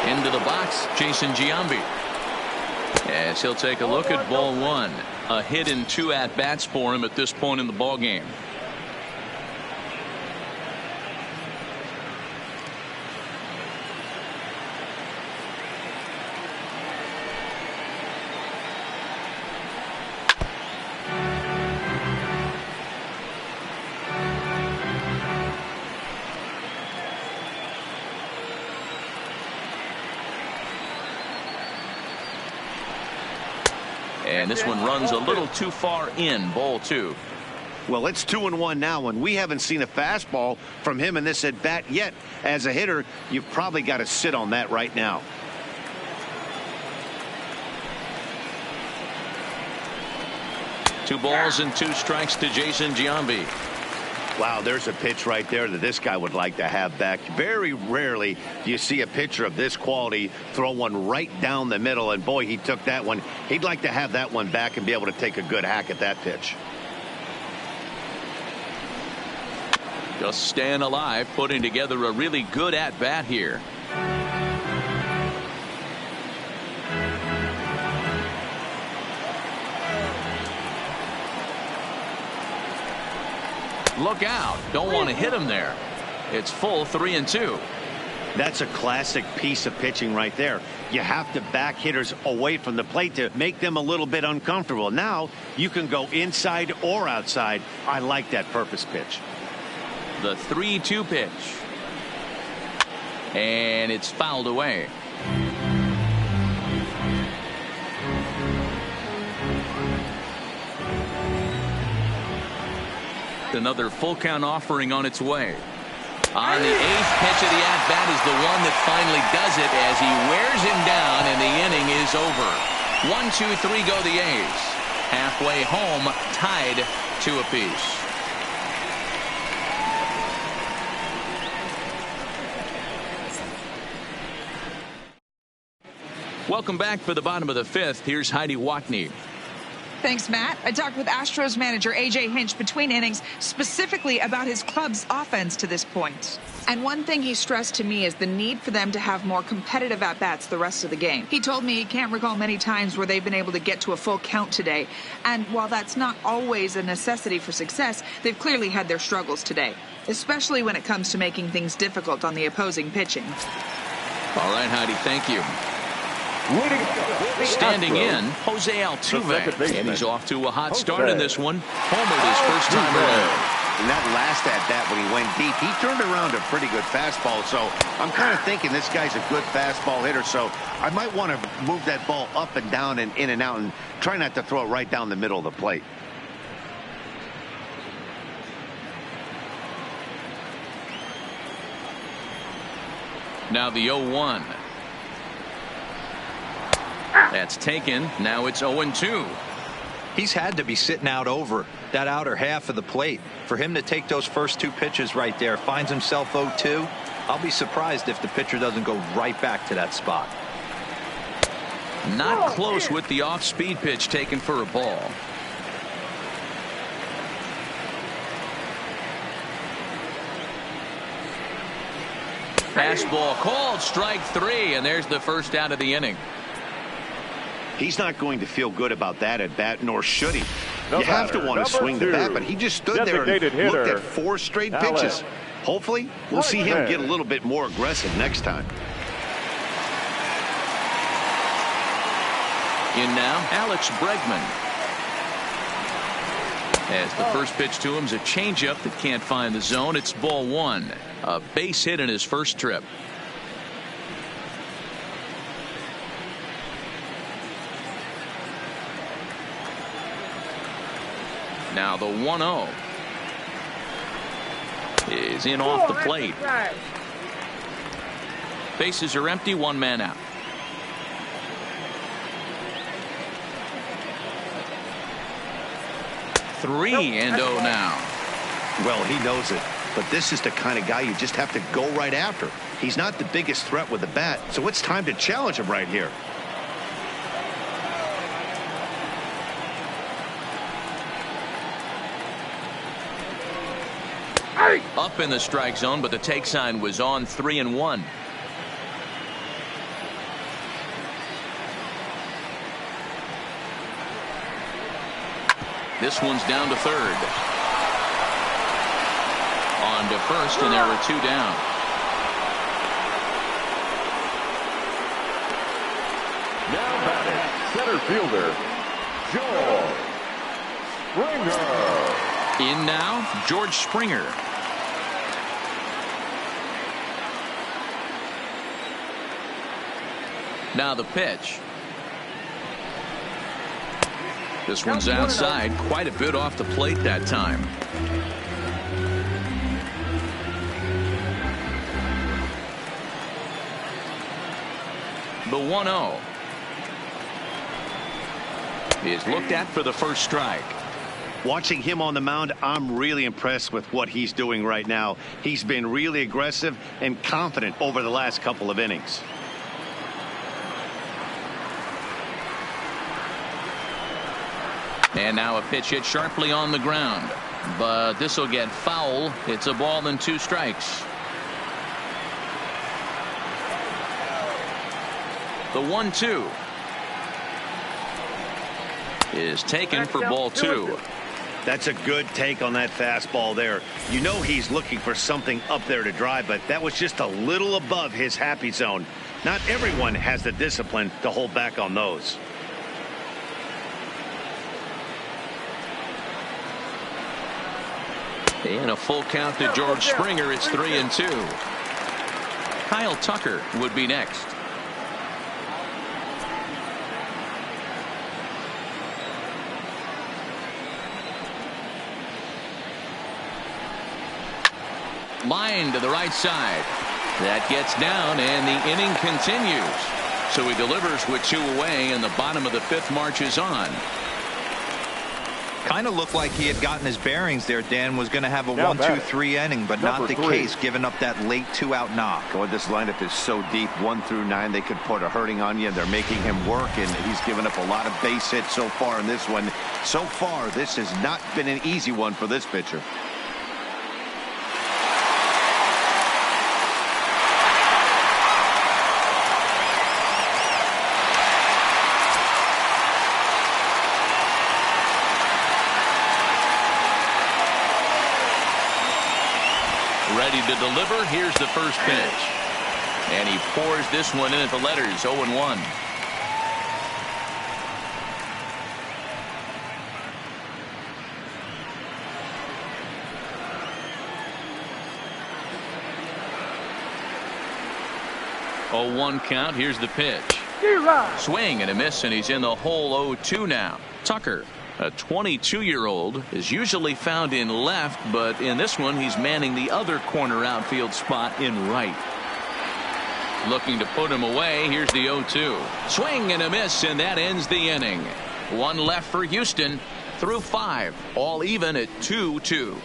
Into the box, Jason Giambi. As he'll take a look at ball 1. A hit and 2 at-bats for him at this point in the ballgame. And this one runs a little too far in, ball 2. Well, it's 2-1 now, and we haven't seen a fastball from him in this at bat yet. As a hitter, you've probably got to sit on that right now. Two balls and 2 strikes to Jason Giambi. Wow, there's a pitch right there that this guy would like to have back. Very rarely do you see a pitcher of this quality throw one right down the middle, and boy, he took that one. He'd like to have that one back and be able to take a good hack at that pitch. Just staying alive, putting together a really good at-bat here. Look out. Don't want to hit him there. It's full 3-2. That's a classic piece of pitching right there. You have to back hitters away from the plate to make them a little bit uncomfortable. Now you can go inside or outside. I like that purpose pitch. The 3-2 pitch. And it's fouled away. Another full count offering on its way. On the 8th pitch of the at-bat is the one that finally does it as he wears him down and the inning is over. 1, 2, 3 go the A's. Halfway home, tied 2 apiece. Welcome back for the bottom of the 5th. Here's Heidi Watney. Thanks, Matt. I talked with Astros manager A.J. Hinch between innings specifically about his club's offense to this point. And one thing he stressed to me is the need for them to have more competitive at-bats the rest of the game. He told me he can't recall many times where they've been able to get to a full count today. And while that's not always a necessity for success, they've clearly had their struggles today, especially when it comes to making things difficult on the opposing pitching. All right, Heidi, thank you. Standing in, Jose Altuve, and he's off to a hot start in this one. Homered his first time around. In that last at-bat when he went deep, he turned around a pretty good fastball. So I'm kind of thinking this guy's a good fastball hitter. So I might want to move that ball up and down and in and out and try not to throw it right down the middle of the plate. Now the 0-1. That's taken. Now it's 0-2. He's had to be sitting out over that outer half of the plate. For him to take those first two pitches right there, finds himself 0-2. I'll be surprised if the pitcher doesn't go right back to that spot. Not close with the off-speed pitch taken for a ball. Fastball called, strike 3, and there's the first out of the inning. He's not going to feel good about that at bat, nor should he. No you have to batter, want to swing the two. bat, but he just stood there and Designated looked hitter, at 4 straight Alex. pitches. Hopefully, we'll see him get a little bit more aggressive next time. In now, Alex Bregman. As the first pitch to him is a changeup that can't find the zone. It's ball 1. A base hit in his first trip. Now the 1-0 is in off the plate. Bases are empty, 1 man out. 3-0 now. Well, he knows it, but this is the kind of guy you just have to go right after. He's not the biggest threat with the bat, so it's time to challenge him right here. Up in the strike zone, but the take sign was on. 3-1. This one's down to third. On to first, and there are 2 down. Now batting, center fielder, George Springer. In now, George Springer. Now the pitch. This one's outside, quite a bit off the plate that time. The 1-0 is looked at for the first strike. Watching him on the mound, I'm really impressed with what he's doing right now. He's been really aggressive and confident over the last couple of innings. And now a pitch hit sharply on the ground, but this will get foul. It's a ball and 2 strikes. The 1-2 is taken for ball 2. That's a good take on that fastball there. You know he's looking for something up there to drive, but that was just a little above his happy zone. Not everyone has the discipline to hold back on those. And a full count to George Springer. It's 3-2. Kyle Tucker would be next. Line to the right side. That gets down, and the inning continues. So he delivers with 2 away, and the bottom of the 5th marches on. Kind of looked like he had gotten his bearings there. Dan was going to have a Now 1-2-3 inning, but not Number the 3. case, giving up that late 2-out knock. Oh, this lineup is so deep, 1 through 9. They could put a hurting on you, and they're making him work, and he's given up a lot of base hits so far in this one. So far, this has not been an easy one for this pitcher. Ready to deliver. Here's the first pitch. And he pours this one in at the letters. 0-1. Oh, 1 count. Here's the pitch. Swing and a miss, and he's in the hole. 0-2 now. Tucker, a 22-year-old, is usually found in left, but in this one he's manning the other corner outfield spot in right. looking to put him away. Here's the 0-2. Swing and a miss, and that ends the inning. One left for Houston through 5, all even at 2-2.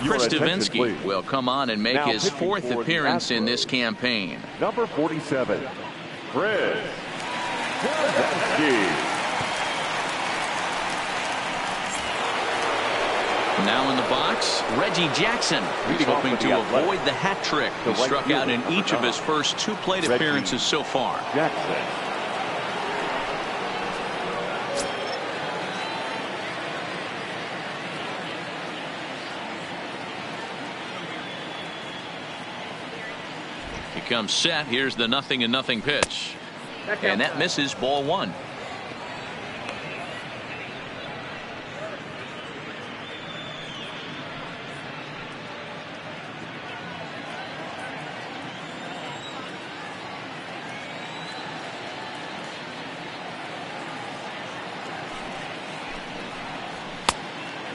Chris Davinsky will come on and make his 4th appearance in this campaign. Number 47, Chris Davinsky. Now in the box, Reggie Jackson. He's hoping to avoid the hat trick. He struck out in each of his first 2 plate appearances so far. Jackson. He comes set. Here's the 0-0 pitch. And that misses, ball 1.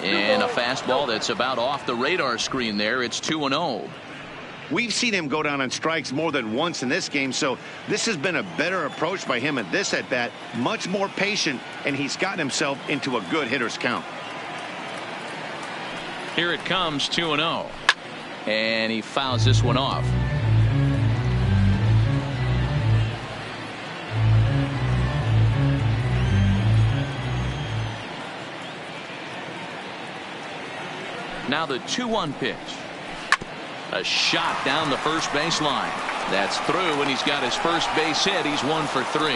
And a fastball that's about off the radar screen there. It's 2-0. We've seen him go down on strikes more than once in this game, so this has been a better approach by him at this at-bat. Much more patient, and he's gotten himself into a good hitter's count. Here it comes, 2-0. And he fouls this one off. Now the 2-1 pitch. A shot down the first baseline. That's through, and he's got his first base hit. He's 1 for 3.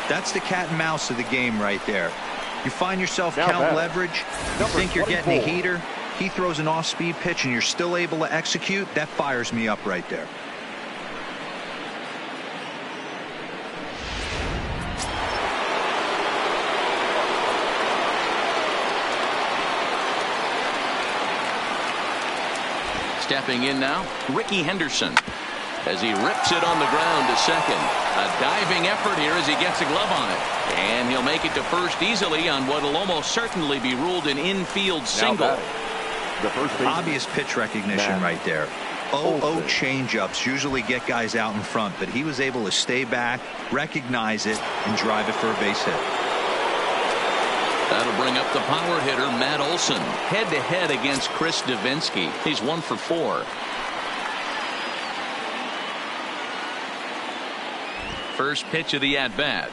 That's the cat and mouse of the game right there. You find yourself count leverage. You think you're getting a heater. He throws an off-speed pitch, and you're still able to execute. That fires me up right there. Stepping in now, Ricky Henderson, as he rips it on the ground to second. A diving effort here as he gets a glove on it. And he'll make it to first easily on what will almost certainly be ruled an infield single. Obvious pitch recognition right there. 0-0 changeups usually get guys out in front, but he was able to stay back, recognize it, and drive it for a base hit. That'll bring up the power hitter, Matt Olson, head-to-head against Chris Davinsky. He's 1 for 4. First pitch of the at-bat.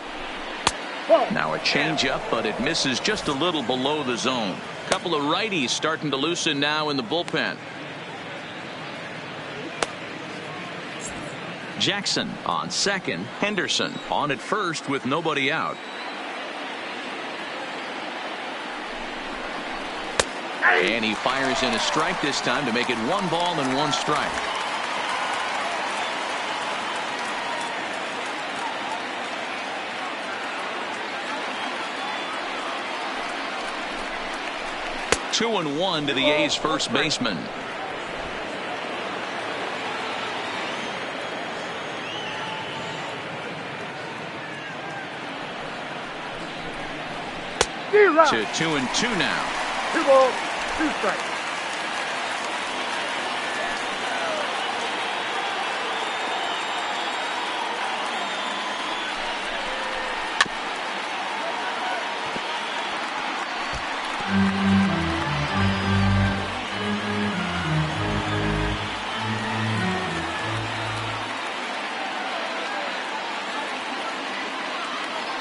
Now a changeup, but it misses just a little below the zone. Couple of righties starting to loosen now in the bullpen. Jackson on second. Henderson on at first with nobody out. And he fires in a strike this time to make it 1 ball and 1 strike. Two and 1 to the A's first baseman. To 2-2 now. 2 balls, 2 strikes.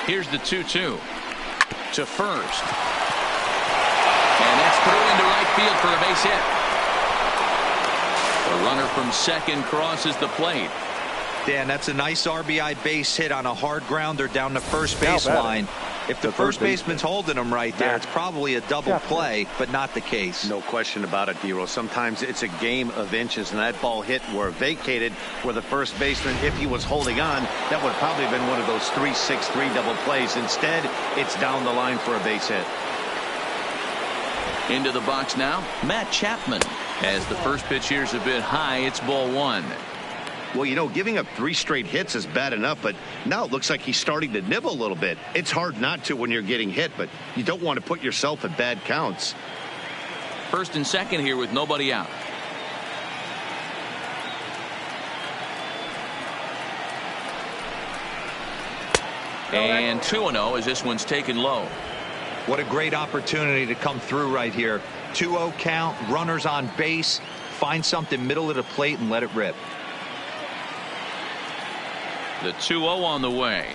Here's the 2-2 to first. And that's through into right field for a base hit. The runner from second crosses the plate. Dan, that's a nice RBI base hit on a hard grounder down the first baseline. If the first baseman's holding him right there, it's probably a double play, but not the case. No question about it, D-Roll. Sometimes it's a game of inches, and that ball hit were vacated where the first baseman, if he was holding on, that would probably have been one of those 3-6-3 double plays. Instead, it's down the line for a base hit. Into the box now, Matt Chapman. As the first pitch here's a bit high, it's ball 1. Well, you know, giving up 3 straight hits is bad enough, but now it looks like he's starting to nibble a little bit. It's hard not to when you're getting hit, but you don't want to put yourself at bad counts. First and second here with nobody out. And 2-0 as this one's taken low. What a great opportunity to come through right here. 2-0 count, runners on base. Find something middle of the plate and let it rip. The 2-0 on the way.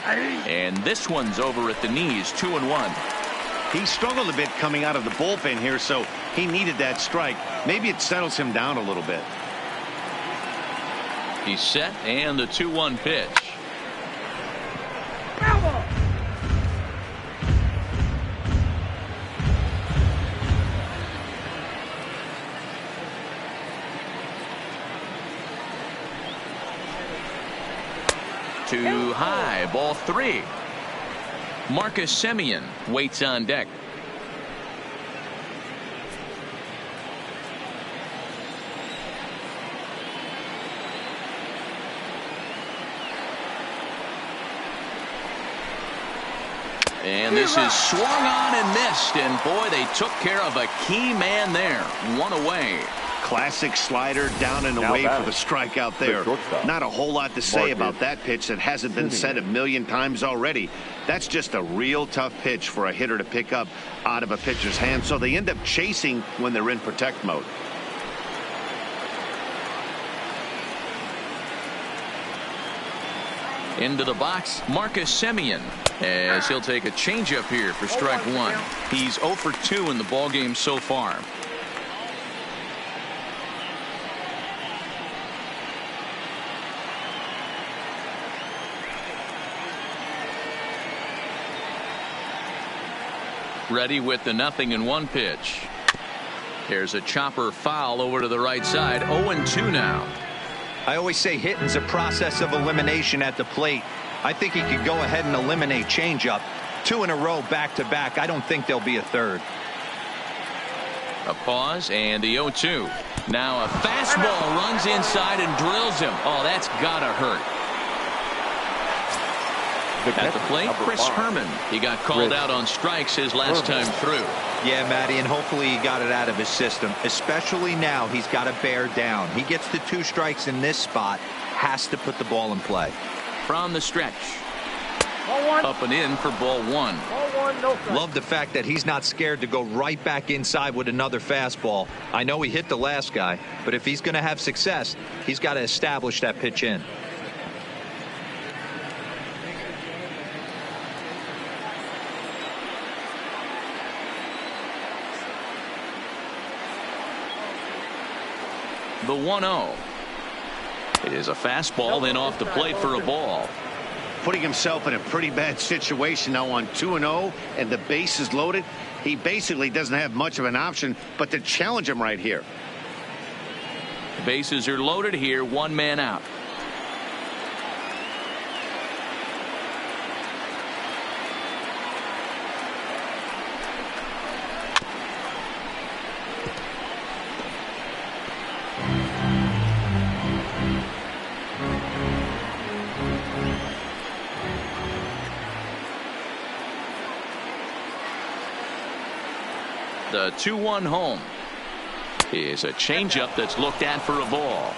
And this one's over at the knees, 2-1. He struggled a bit coming out of the bullpen here, so he needed that strike. Maybe it settles him down a little bit. He's set, and the 2-1 pitch. Too high, ball 3. Marcus Semien waits on deck. And this is swung on and missed, and boy, they took care of a key man there. 1 away. Classic slider down and away for the strikeout there. Not a whole lot to say about that pitch that hasn't been said a million times already. That's just a real tough pitch for a hitter to pick up out of a pitcher's hand, so they end up chasing when they're in protect mode. Into the box, Marcus Semien, as he'll take a changeup here for strike 1. He's 0 for 2 in the ballgame so far. Ready with the 0-1 pitch. There's a chopper foul over to the right side. 0-2 now. I always say hitting's a process of elimination at the plate. I think he could go ahead and eliminate changeup. 2 in a row back to back. I don't think there'll be a third. A pause and the 0-2. Now a fastball runs inside and drills him. Oh, that's gotta hurt. At the plate, Chris Herman. He got called out on strikes his last time through. Yeah, Matty, and hopefully he got it out of his system. Especially now, he's got to bear down. He gets the 2 strikes in this spot. Has to put the ball in play. From the stretch. Up and in for ball 1. Love the fact that he's not scared to go right back inside with another fastball. I know he hit the last guy, but if he's going to have success, he's got to establish that pitch in. The 1-0. It is a fastball, then off the plate for a ball. Putting himself in a pretty bad situation now on 2-0, and the base is loaded. He basically doesn't have much of an option but to challenge him right here. The bases are loaded here, 1 man out. The 2-1 home is a changeup that's looked at for a ball.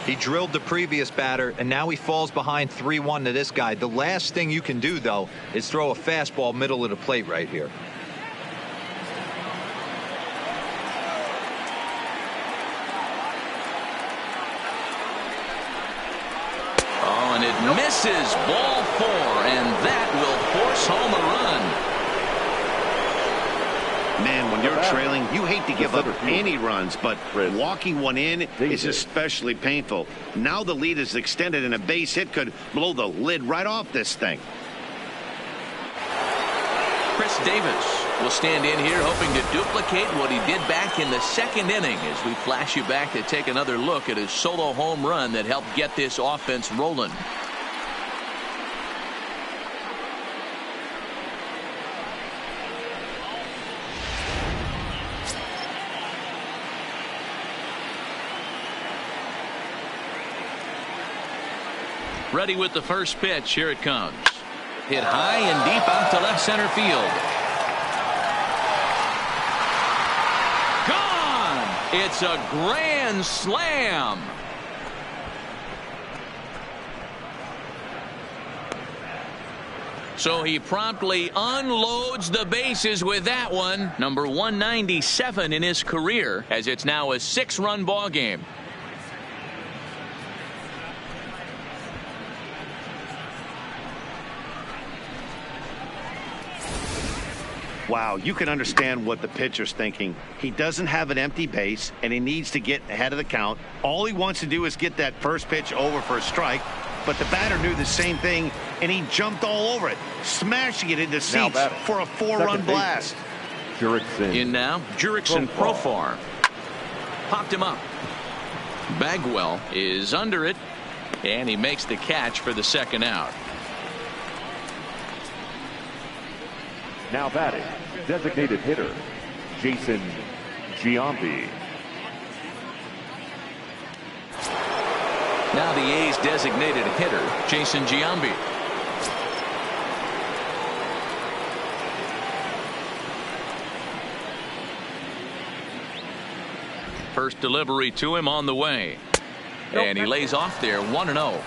He drilled the previous batter, and now he falls behind 3-1 to this guy. The last thing you can do, though, is throw a fastball middle of the plate right here. Oh, and it misses. Ball 4, and that will force home a run. Man, when you're trailing, you hate to give up any runs, but walking one in is especially painful. Now the lead is extended, and a base hit could blow the lid right off this thing. Chris Davis will stand in here hoping to duplicate what he did back in the 2nd inning as we flash you back to take another look at his solo home run that helped get this offense rolling. Ready with the first pitch. Here it comes. Hit high and deep out to left center field. Gone! It's a grand slam. So he promptly unloads the bases with that one. Number 197 in his career, as it's now a 6-run ball game. Wow, you can understand what the pitcher's thinking. He doesn't have an empty base, and he needs to get ahead of the count. All he wants to do is get that first pitch over for a strike, but the batter knew the same thing, and he jumped all over it, smashing it into seats for a 4-run blast. In now, Jurickson Profar. Popped him up. Bagwell is under it, and he makes the catch for the second out. Now batting, designated hitter, Jason Giambi. Now the A's designated hitter, Jason Giambi. First delivery to him on the way. And he lays off there 1-0.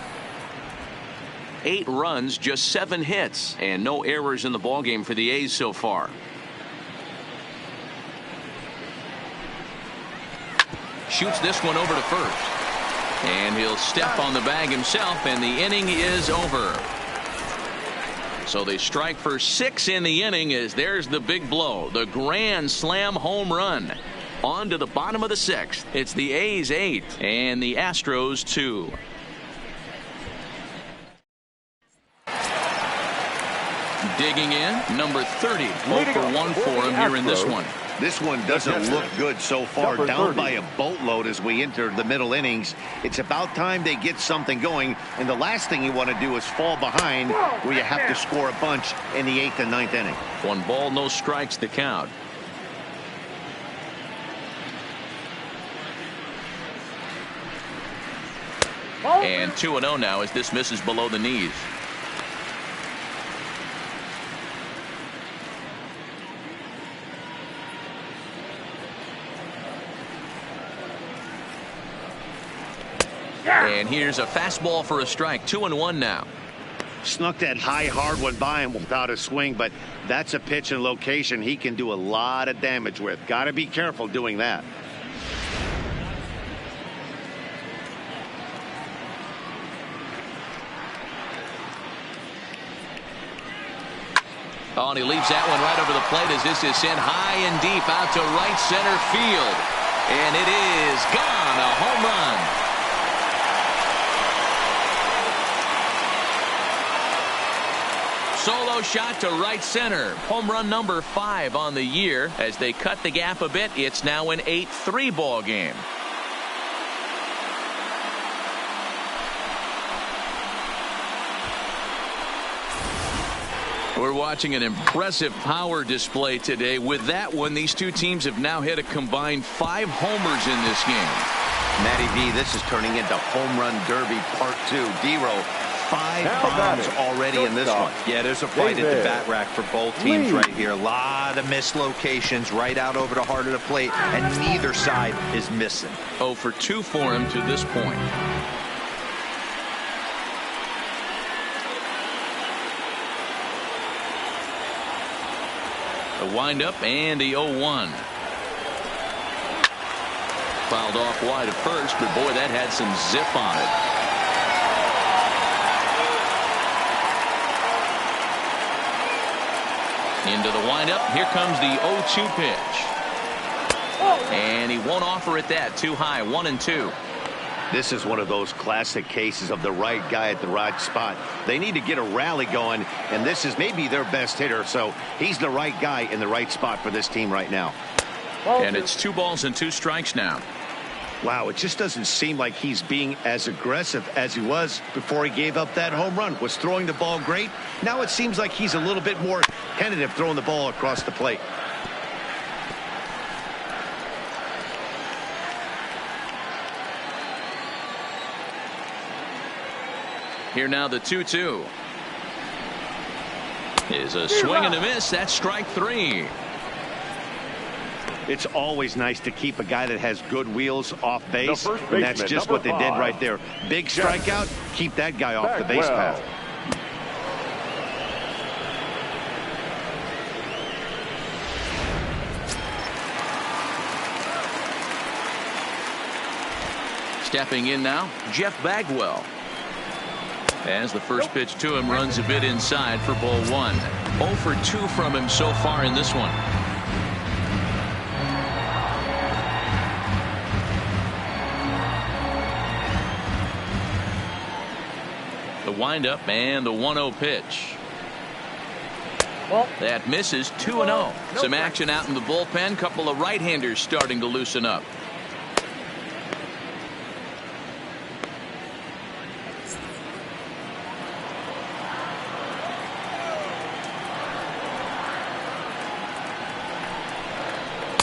8 runs, just 7 hits, and no errors in the ballgame for the A's so far. Shoots this one over to first. And he'll step on the bag himself, and the inning is over. So they strike for 6 in the inning as there's the big blow. The grand slam home run. On to the bottom of the 6th. It's the A's 8 and the Astros 2. Digging in, number 30. 0 for 1 for him here in this one. This one doesn't look good so far. Down by a boatload as we enter the middle innings. It's about time they get something going, and the last thing you want to do is fall behind where you have to score a bunch in the 8th and 9th inning. 1 ball, no strikes the count. And 2-0 now as this misses below the knees. And here's a fastball for a strike. 2-1 now. Snuck that high hard one by him without a swing, but that's a pitch and location he can do a lot of damage with. Got to be careful doing that. Oh, and he leaves that one right over the plate as this is sent high and deep out to right center field. And it is gone. A home run. Solo shot to right center. Home run number 5 on the year. As they cut the gap a bit, it's now an 8-3 ball game. We're watching an impressive power display today. With that one, these two teams have now hit a combined 5 homers in this game. Matty V, this is turning into home run derby part 2. D-Row, 5 bombs already in this one. Yeah, there's a fight at the bat rack for both teams right here. A lot of mislocations right out over the heart of the plate, and neither side is missing. 0 for 2 for him to this point. A windup and the 0-1. Fouled off wide at first, but boy, that had some zip on it. Into the windup. Here comes the 0-2 pitch. And he won't offer it that. Too high. 1-2. This is one of those classic cases of the right guy at the right spot. They need to get a rally going, and this is maybe their best hitter, so he's the right guy in the right spot for this team right now. And it's 2 balls and 2 strikes now. Wow, it just doesn't seem like he's being as aggressive as he was before he gave up that home run. Was throwing the ball great. Now it seems like he's a little bit more tentative throwing the ball across the plate. Here now the 2-2. Is a swing and a miss. That's strike 3. It's always nice to keep a guy that has good wheels off base. And that's just what they did right there. Big strikeout. Keep that guy off the base path. Stepping in now, Jeff Bagwell. As the first pitch to him runs a bit inside for ball 1. 0 for 2 from him so far in this one. The windup and the 1-0 pitch. That misses. 2-0. Some action out in the bullpen. Couple of right-handers starting to loosen up.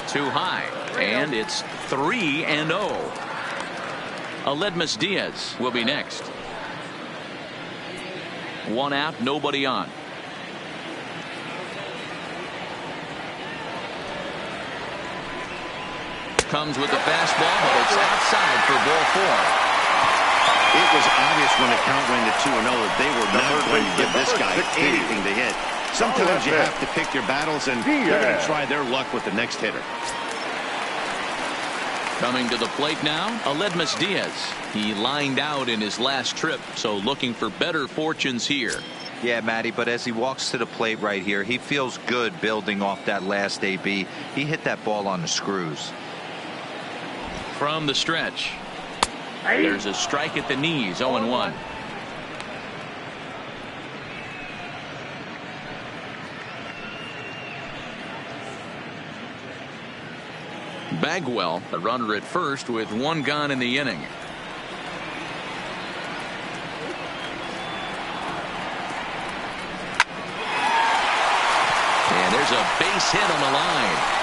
Too high, and it's 3-0. Aledmus Diaz will be next. 1 out, nobody on. Comes with the fastball, but it's outside for ball 4. It was obvious when the count went to 2-0 that they were not going to give this guy anything to hit. Sometimes you have to pick your battles, and they're going to try their luck with the next hitter. Coming to the plate now, Aledmus Diaz. He lined out in his last trip, so looking for better fortunes here. Yeah, Matty, but as he walks to the plate right here, he feels good building off that last AB. He hit that ball on the screws. From the stretch, there's a strike at the knees, 0-1. Bagwell, a runner at first with 1 gone in the inning. And there's a base hit on the line.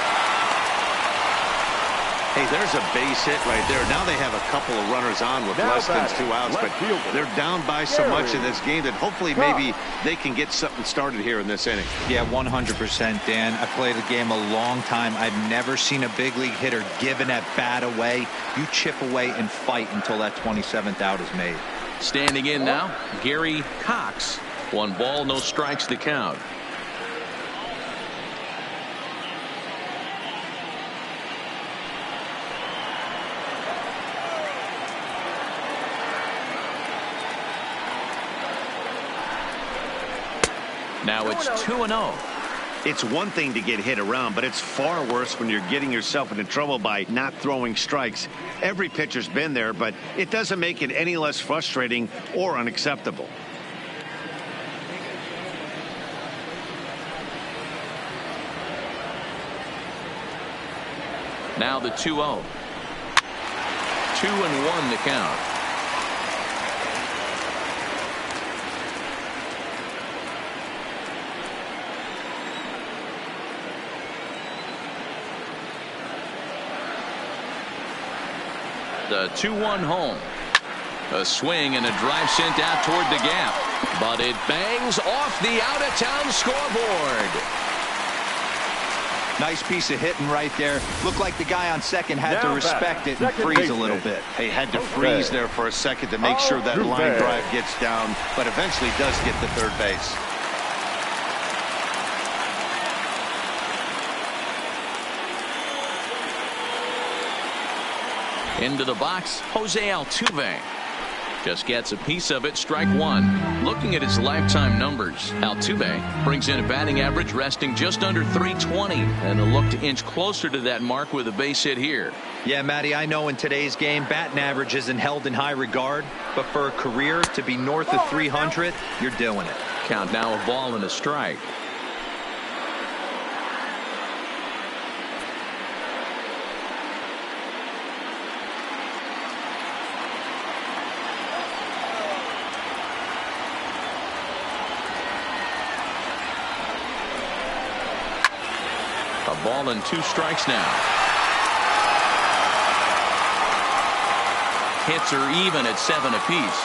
Hey, there's a base hit right there. Now they have a couple of runners on with less than 2 outs, but they're down by so much in this game that hopefully maybe they can get something started here in this inning. Yeah, 100%, Dan. I played the game a long time. I've never seen a big league hitter give an at-bat away. You chip away and fight until that 27th out is made. Standing in now, Gary Cox. 1 ball, no strikes to count. Now it's 2-0. It's one thing to get hit around, but it's far worse when you're getting yourself into trouble by not throwing strikes. Every pitcher's been there, but it doesn't make it any less frustrating or unacceptable. Now the 2-0. 2-1 the count. The 2-1 home. A swing and a drive sent out toward the gap, but it bangs off the out-of-town scoreboard. Nice piece of hitting right there. Looked like the guy on second had to respect it and freeze a little bit. He had to freeze there for a second to make sure that line drive gets down, but eventually does get to third base. Into the box, Jose Altuve. Just gets a piece of it, strike 1. Looking at his lifetime numbers, Altuve brings in a batting average resting just under 320, and a look to inch closer to that mark with a base hit here. Yeah, Matty, I know in today's game, batting average isn't held in high regard, but for a career to be north of 300, you're doing it. Count now, a ball and a strike. A ball and 2 strikes now. Hits are even at 7 apiece.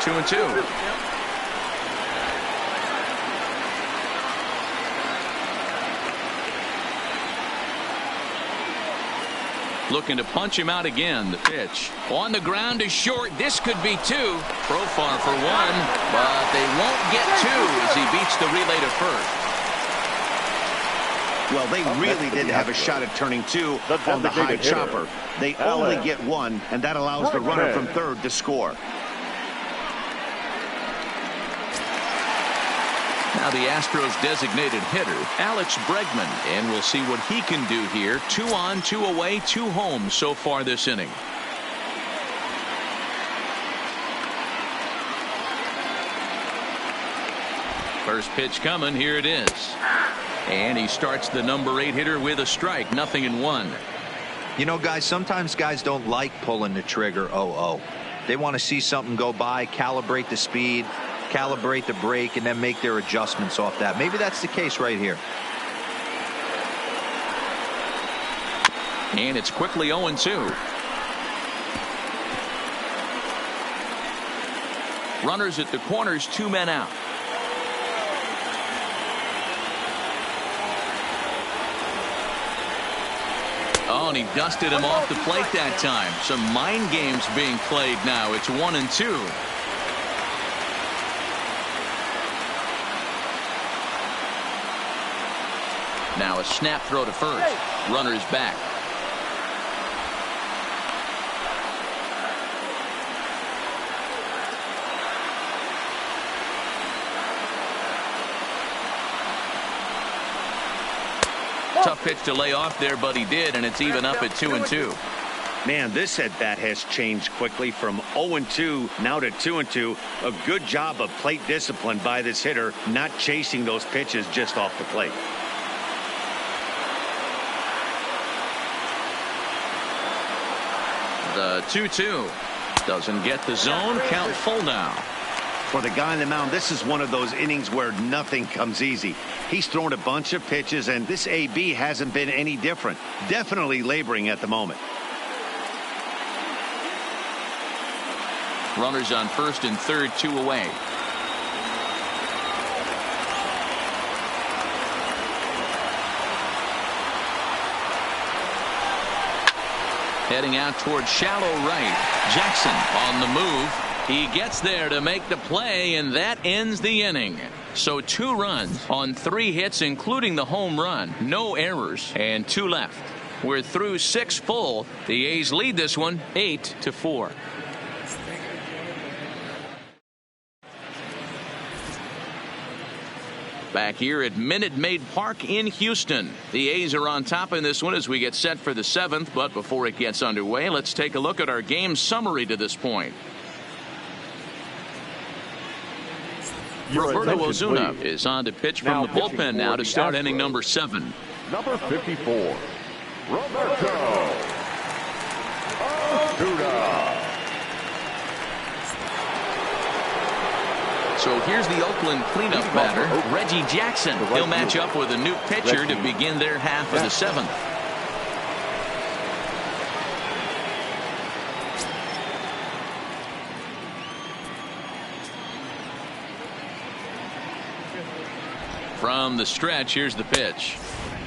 2-2. Looking to punch him out again. The pitch on the ground is short. This could be two. Profar for one, but they won't get two as he beats the relay to first. Well, they really didn't have a shot at turning two on the high chopper. They only get one, and that allows the runner from third to score. Now the Astros designated hitter, Alex Bregman, and we'll see what he can do here. 2 on, 2 away, 2 home so far this inning. First pitch coming. Here it is. And he starts the number 8 hitter with a strike. 0-1. You know, guys, sometimes guys don't like pulling the trigger 0-0. They want to see something go by, calibrate the speed, calibrate the brake, and then make their adjustments off that. Maybe that's the case right here. And it's quickly 0-2. Runners at the corners, 2 men out. Oh, and he dusted him off the plate that time. Some mind games being played now. It's 1-2. Now a snap throw to first. Runner's back. Tough pitch to lay off there, but he did, and it's even up at 2-2. Man, this at-bat has changed quickly from 0-2 now to 2-2. A good job of plate discipline by this hitter, not chasing those pitches just off the plate. The 2-2 doesn't get the zone. Count full now. For the guy on the mound, this is one of those innings where nothing comes easy. He's thrown a bunch of pitches, and this AB hasn't been any different. Definitely laboring at the moment. Runners on first and third, 2 away. Heading out towards shallow right. Jackson on the move. He gets there to make the play, and that ends the inning. So 2 runs on 3 hits, including the home run. No errors, and 2 left. We're through 6 full. The A's lead this one 8-4. Back here at Minute Maid Park in Houston. The A's are on top in this one as we get set for the 7th. But before it gets underway, let's take a look at our game summary to this point. Roberto Ozuna is on to pitch from the bullpen now to start inning number 7. Number 54, Roberto Ozuna. So here's the Oakland cleanup batter, Reggie Jackson. He'll match up with a new pitcher to begin their half of the 7th. From the stretch, here's the pitch.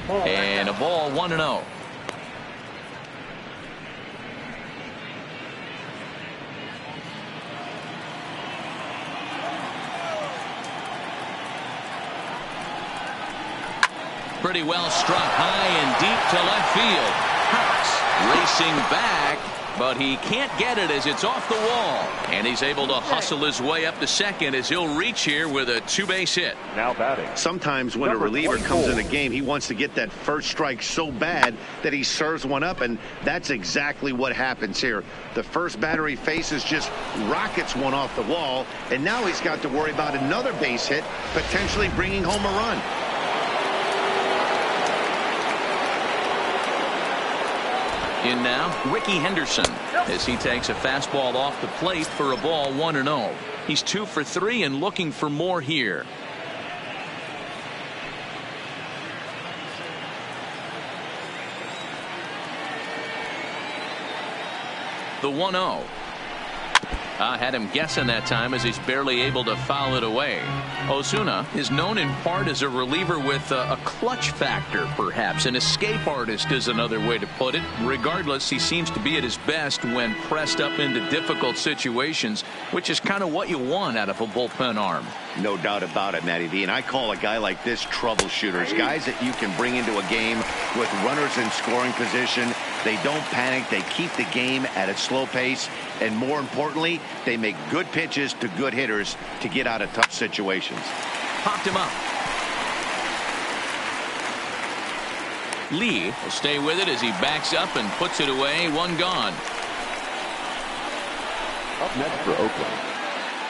And a ball, 1-0. Pretty well struck high and deep to left field. House racing back, but he can't get it as it's off the wall. And he's able to hustle his way up to second as he'll reach here with a 2-base hit. Now batting. Sometimes when a reliever comes in a game, he wants to get that first strike so bad that he serves one up, and that's exactly what happens here. The first batter he faces just rockets one off the wall, and now he's got to worry about another base hit, potentially bringing home a run. In now, Ricky Henderson, as he takes a fastball off the plate for a ball, 1-0. He's 2 for 3 and looking for more here. The 1-0. Had him guessing that time as he's barely able to foul it away. Ozuna is known in part as a reliever with a clutch factor, perhaps. An escape artist is another way to put it. Regardless, he seems to be at his best when pressed up into difficult situations, which is kind of what you want out of a bullpen arm. No doubt about it, Matty V. And I call a guy like this troubleshooters. Guys that you can bring into a game with runners in scoring position. They don't panic. They keep the game at a slow pace. And more importantly, they make good pitches to good hitters to get out of tough situations. Popped him up. Lee will stay with it as he backs up and puts it away. One gone. Up next for Oakland,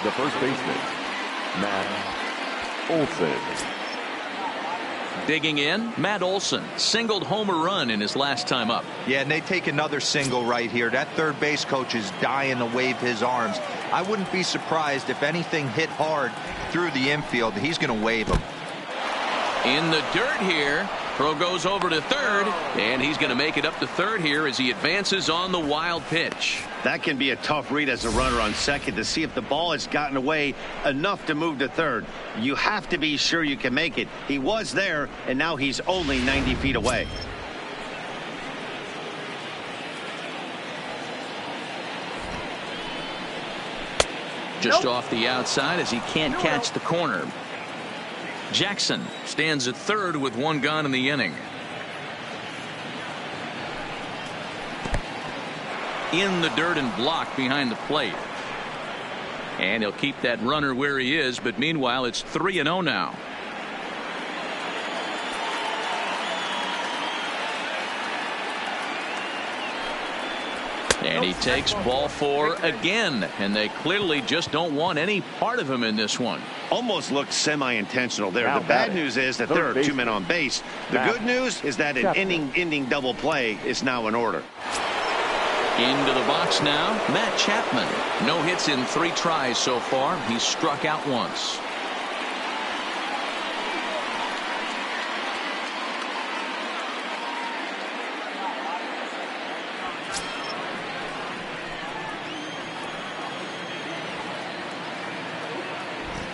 the first baseman, Matt Olson. Digging in, Matt Olson singled home a run in his last time up. Yeah, and they take another single right here. That third base coach is dying to wave his arms. I wouldn't be surprised if anything hit hard through the infield. He's going to wave them. In the dirt here. Throw goes over to third, and he's going to make it up to third here as he advances on the wild pitch. That can be a tough read as a runner on second to see if the ball has gotten away enough to move to third. You have to be sure you can make it. He was there, and now he's only 90 feet away. Just off the outside as he can't catch the corner. Jackson stands at third with one gone in the inning. In the dirt and blocked behind the plate. And he'll keep that runner where he is, but meanwhile it's 3-0 now. And he takes ball 4 again, and they clearly just don't want any part of him in this one. Almost looked semi-intentional there. The bad news is that there are 2 men on base. The good news is that an inning-ending double play is now in order. Into the box now, Matt Chapman. No hits in 3 tries so far. He's struck out once.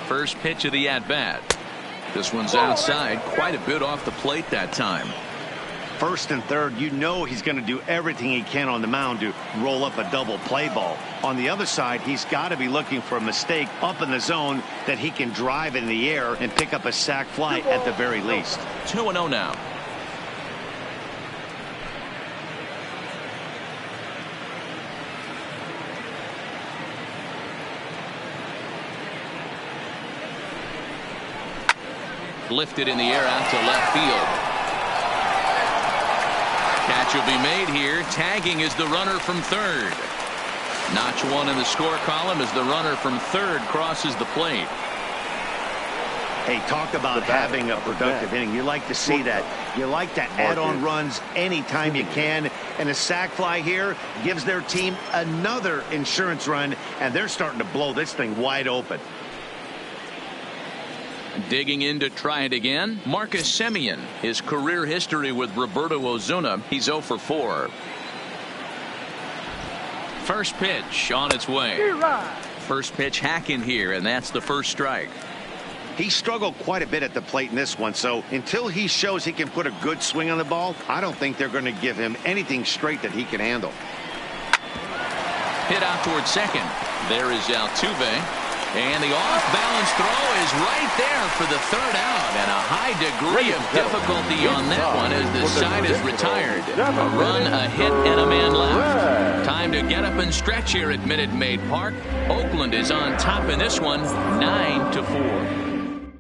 First pitch of the at-bat. This one's outside, quite a bit off the plate that time. First and third, you know he's going to do everything he can on the mound to roll up a double play ball. On the other side, he's got to be looking for a mistake up in the zone that he can drive in the air and pick up a sac fly at the very least. 2-0 now. Lifted in the air out to left field. Catch will be made here. Tagging is the runner from third. Notch 1 in the score column as the runner from third crosses the plate. Hey, talk about having a productive inning. You like to see that. You like to add on runs anytime you can. And a sac fly here gives their team another insurance run, and they're starting to blow this thing wide open. Digging in to try it again, Marcus Semien. His career history with Roberto Ozuna, he's 0 for 4. First pitch on its way. First pitch hacking here, and that's the first strike. He struggled quite a bit at the plate in this one, so until he shows he can put a good swing on the ball, I don't think they're going to give him anything straight that he can handle. Hit out towards second. There is Altuve. And the off-balance throw is right there for the third out, and a high degree of difficulty on that one as the side is retired. A run, a hit, and a man left. Time to get up and stretch here at Minute Maid Park. Oakland is on top in this one, 9-4.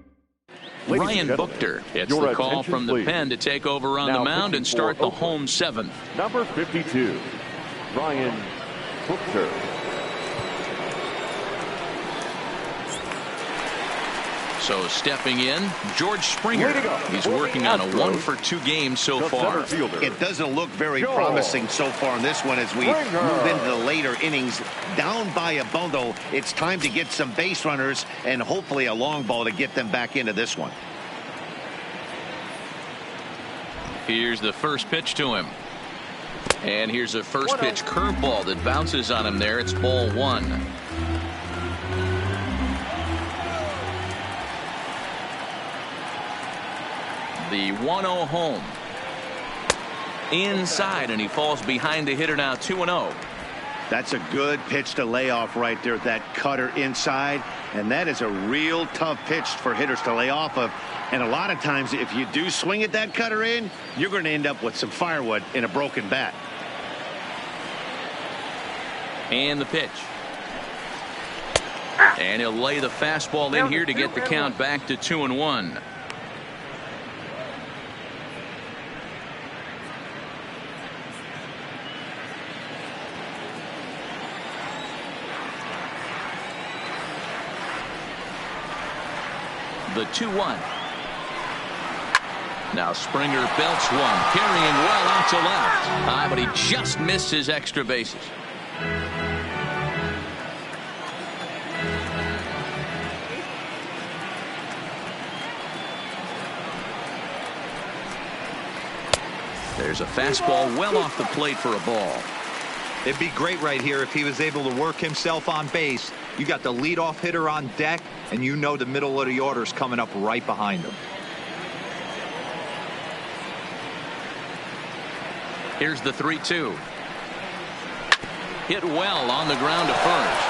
Ryan Buchter gets the call from the pen to take over on the mound and start the home 7th. Number 52, Ryan Buchter. So stepping in, George Springer. He's working on a 1-for-2 game so far. It doesn't look very promising so far in this one as we move into the later innings. Down by a bundle, it's time to get some base runners and hopefully a long ball to get them back into this one. Here's the first pitch to him. And here's a first pitch curveball that bounces on him there. It's ball 1. The 1-0 home. Inside, and he falls behind the hitter now 2-0. That's a good pitch to lay off right there, that cutter inside. And that is a real tough pitch for hitters to lay off of. And a lot of times, if you do swing at that cutter in, you're going to end up with some firewood in a broken bat. And the pitch. And he'll lay the fastball in here to get the count back to 2-1. The 2-1. Now Springer belts one, carrying well out to left. But he just missed his extra bases. There's a fastball well off the plate for a ball. It'd be great right here if he was able to work himself on base. You got the leadoff hitter on deck, and you know the middle of the order's coming up right behind him. Here's the 3-2. Hit well on the ground to first.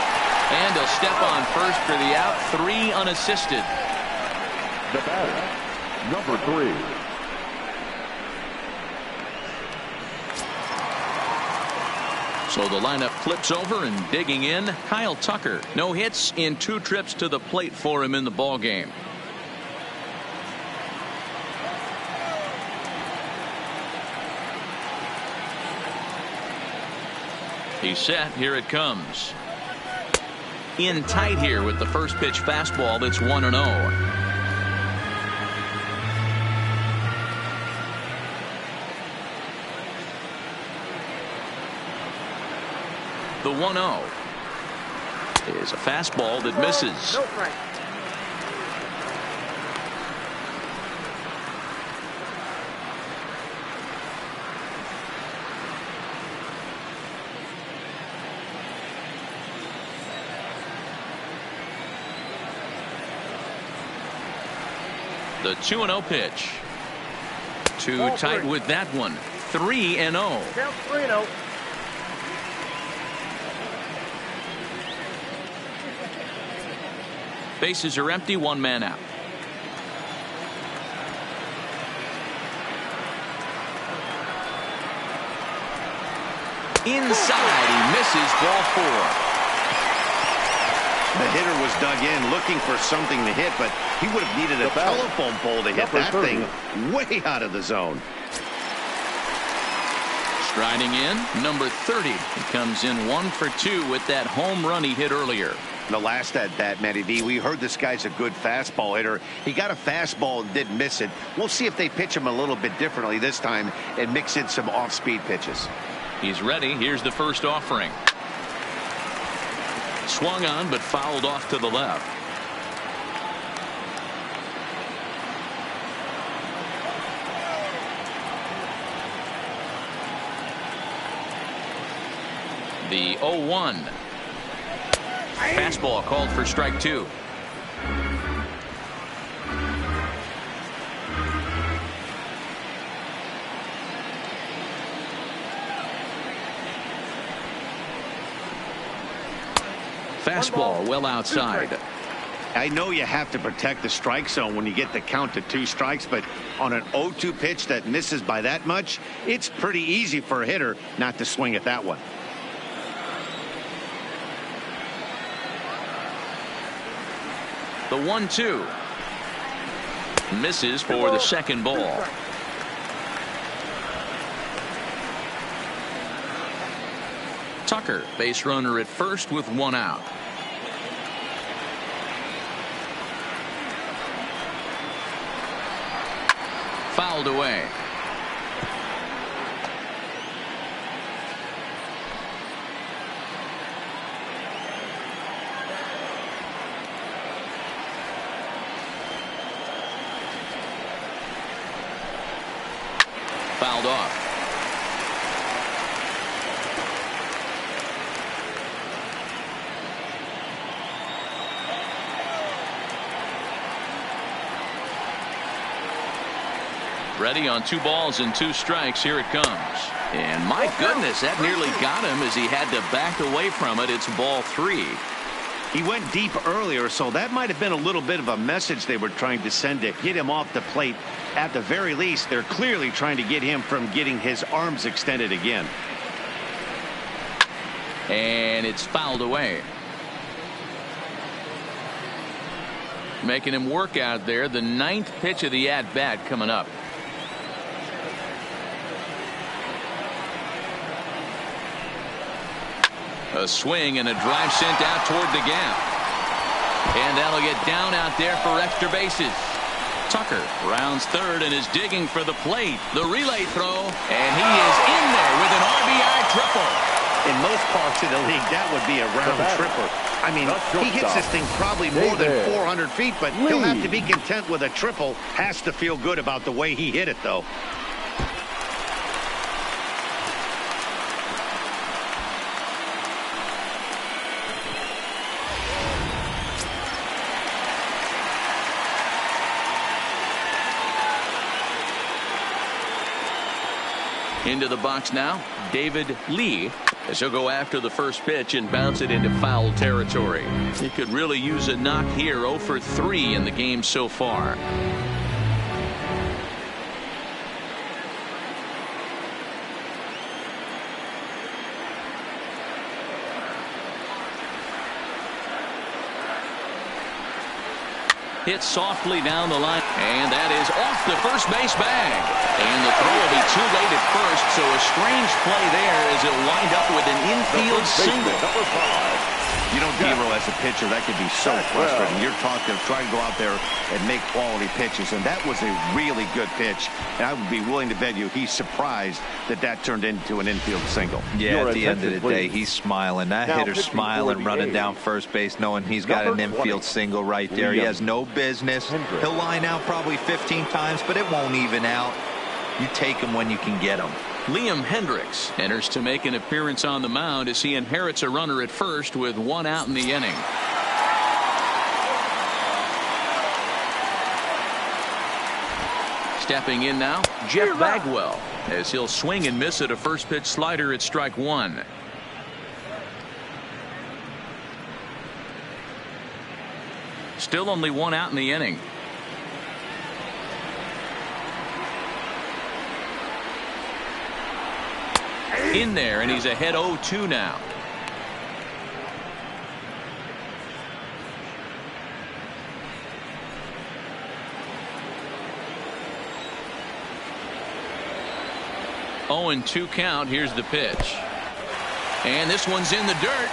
And he'll step on first for the out. 3 unassisted. The batter, number 3. So the lineup flips over, and digging in, Kyle Tucker. No hits in 2 trips to the plate for him in the ball game. He's set. Here it comes. In tight here with the first pitch fastball. That's 1-0. The 1-0 is a fastball that misses. The 2-0 pitch. Too tight with that one. 3-0. Count 3-0. Bases are empty, 1 man out. Inside, he misses, ball 4. The hitter was dug in looking for something to hit, but he would have needed a telephone pole to hit that thing way out of the zone. Striding in, number 30. He comes in 1 for 2 with that home run he hit earlier. The last at bat, Matty D, we heard this guy's a good fastball hitter. He got a fastball and didn't miss it. We'll see if they pitch him a little bit differently this time and mix in some off-speed pitches. He's ready. Here's the first offering. Swung on, but fouled off to the left. The 0-1. Fastball called for strike 2. Fastball well outside. I know you have to protect the strike zone when you get the count to 2 strikes, but on an 0-2 pitch that misses by that much, it's pretty easy for a hitter not to swing at that one. The 1-2 misses for the second ball. Tucker, base runner at first with 1 out. Fouled away. Fouled off. Ready on 2 balls and 2 strikes. Here it comes. And my goodness, that nearly got him as he had to back away from it. It's ball 3. He went deep earlier, so that might have been a little bit of a message they were trying to send to get him off the plate. At the very least, they're clearly trying to get him from getting his arms extended again. And it's fouled away. Making him work out there. The 9th pitch of the at-bat coming up. A swing and a drive sent out toward the gap. And that'll get down out there for extra bases. Tucker rounds third and is digging for the plate. The relay throw, and he is in there with an RBI triple. In most parts of the league, that would be a round tripper. I mean, he hits this thing probably more than 400 feet, but he'll have to be content with a triple. Has to feel good about the way he hit it, though. Into the box now, David Lee, as he'll go after the first pitch and bounce it into foul territory. He could really use a knock here. 0 for 3 in the game so far. Hit softly down the line, and that is off the first base bag. And the throw will be too late at first, so a strange play there as it'll wind up with an infield single. You know, Dero, as a pitcher, that could be so frustrating. You're talking, trying to go out there and make quality pitches, and that was a really good pitch. And I would be willing to bet you he's surprised that that turned into an infield single. Yeah, at the end of the day, he's smiling. That hitter's smiling, running down first base, knowing he's got an infield single right there. He has no business. He'll line out probably 15 times, but it won't even out. You take him when you can get him. Liam Hendricks enters to make an appearance on the mound as he inherits a runner at first with 1 out in the inning. Stepping in now, Jeff Bagwell, as he'll swing and miss at a first pitch slider at strike 1. Still only 1 out in the inning. In there, and he's ahead 0-2 now. Oh, and 2 count. Here's the pitch. And this one's in the dirt.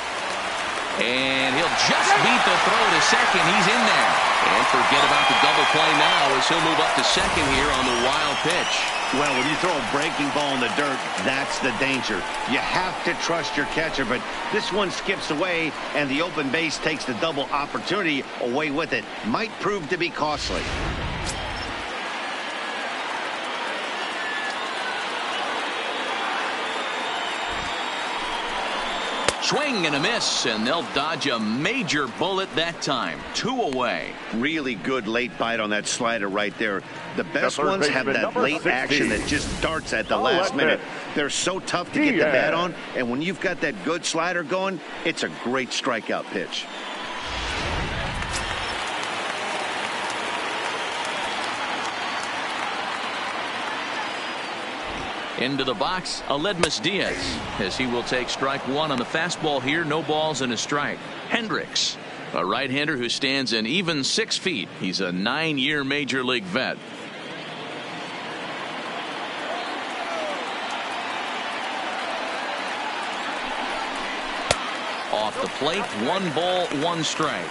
And he'll just beat the throw to second. He's in there. And forget about the double play now as he'll move up to second here on the wild pitch. Well, when you throw a breaking ball in the dirt, that's the danger. You have to trust your catcher, but this one skips away, and the open base takes the double opportunity away with it. Might prove to be costly. Swing and a miss, and they'll dodge a major bullet that time. 2 away. Really good late bite on that slider right there. The best ones have that late action that just darts at the last minute. They're so tough to get the bat on, and when you've got that good slider going, it's a great strikeout pitch. Into the box, Aledmus Diaz, as he will take strike 1 on the fastball here. No balls and a strike. Hendricks, a right-hander who stands an even 6 feet. He's a 9-year major league vet. Off the plate, 1 ball, 1 strike.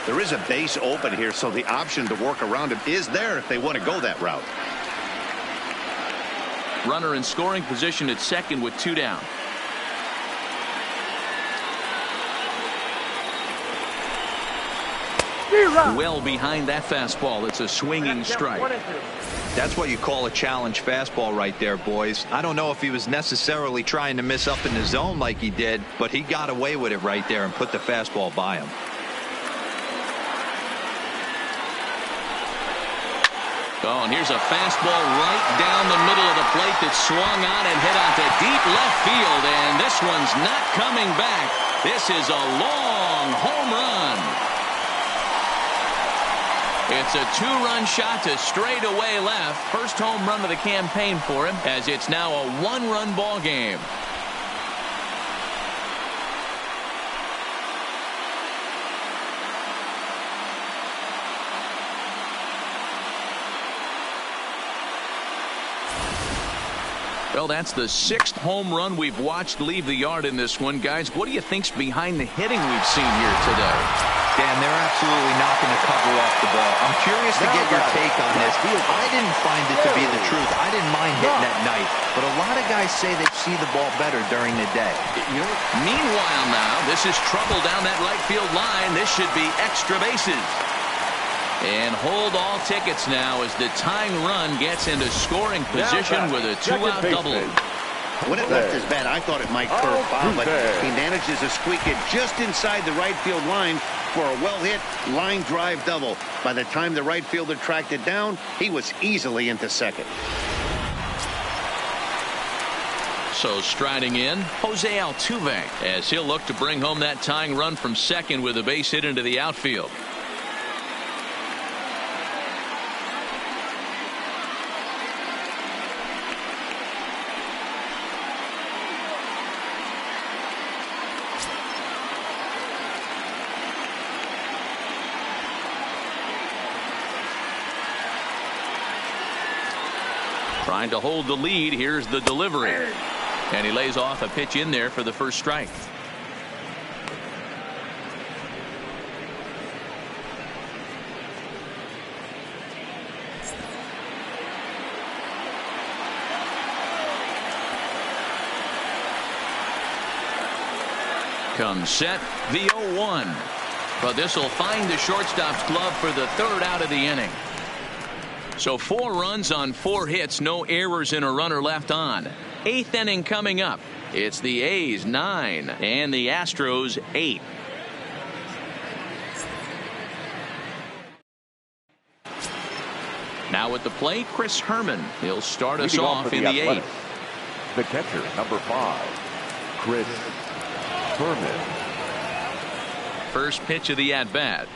There is a base open here, so the option to work around him is there if they want to go that route. Runner in scoring position at second with 2 down. Well behind that fastball. It's a swinging strike. That's what you call a challenge fastball right there, boys. I don't know if he was necessarily trying to miss up in the zone like he did, but he got away with it right there and put the fastball by him. Oh, and here's a fastball right down the middle of the plate that swung on and hit out to deep left field, and this one's not coming back. This is a long home run. It's a two-run shot to straightaway left. First home run of the campaign for him, as it's now a one-run ball game. Well, that's the sixth home run we've watched leave the yard in this one. Guys, what do you think's behind the hitting we've seen here today? Dan, they're absolutely not going to cover off the ball. I'm curious to get your take on this. I didn't find it to be the truth. I didn't mind hitting at night, but a lot of guys say they see the ball better during the day. Meanwhile now, this is trouble down that right field line. This should be extra bases. And hold all tickets now as the tying run gets into scoring position with a two-out double. When it left his bat, I thought it might curve foul, but he manages to squeak it just inside the right field line for a well-hit line drive double. By the time the right fielder tracked it down, he was easily into second. So striding in, Jose Altuve, as he'll look to bring home that tying run from second with a base hit into the outfield. Trying to hold the lead. Here's the delivery. And he lays off a pitch in there for the first strike. Comes set, the 0-1. But this will find the shortstop's glove for the third out of the inning. So 4 runs on 4 hits, no errors and a runner left on. 8th inning coming up. It's the A's 9 and the Astros 8. Now at the plate, Chris Herman. He'll start us off in the 8th. The catcher, number 5, Chris Herman. First pitch of the at-bat.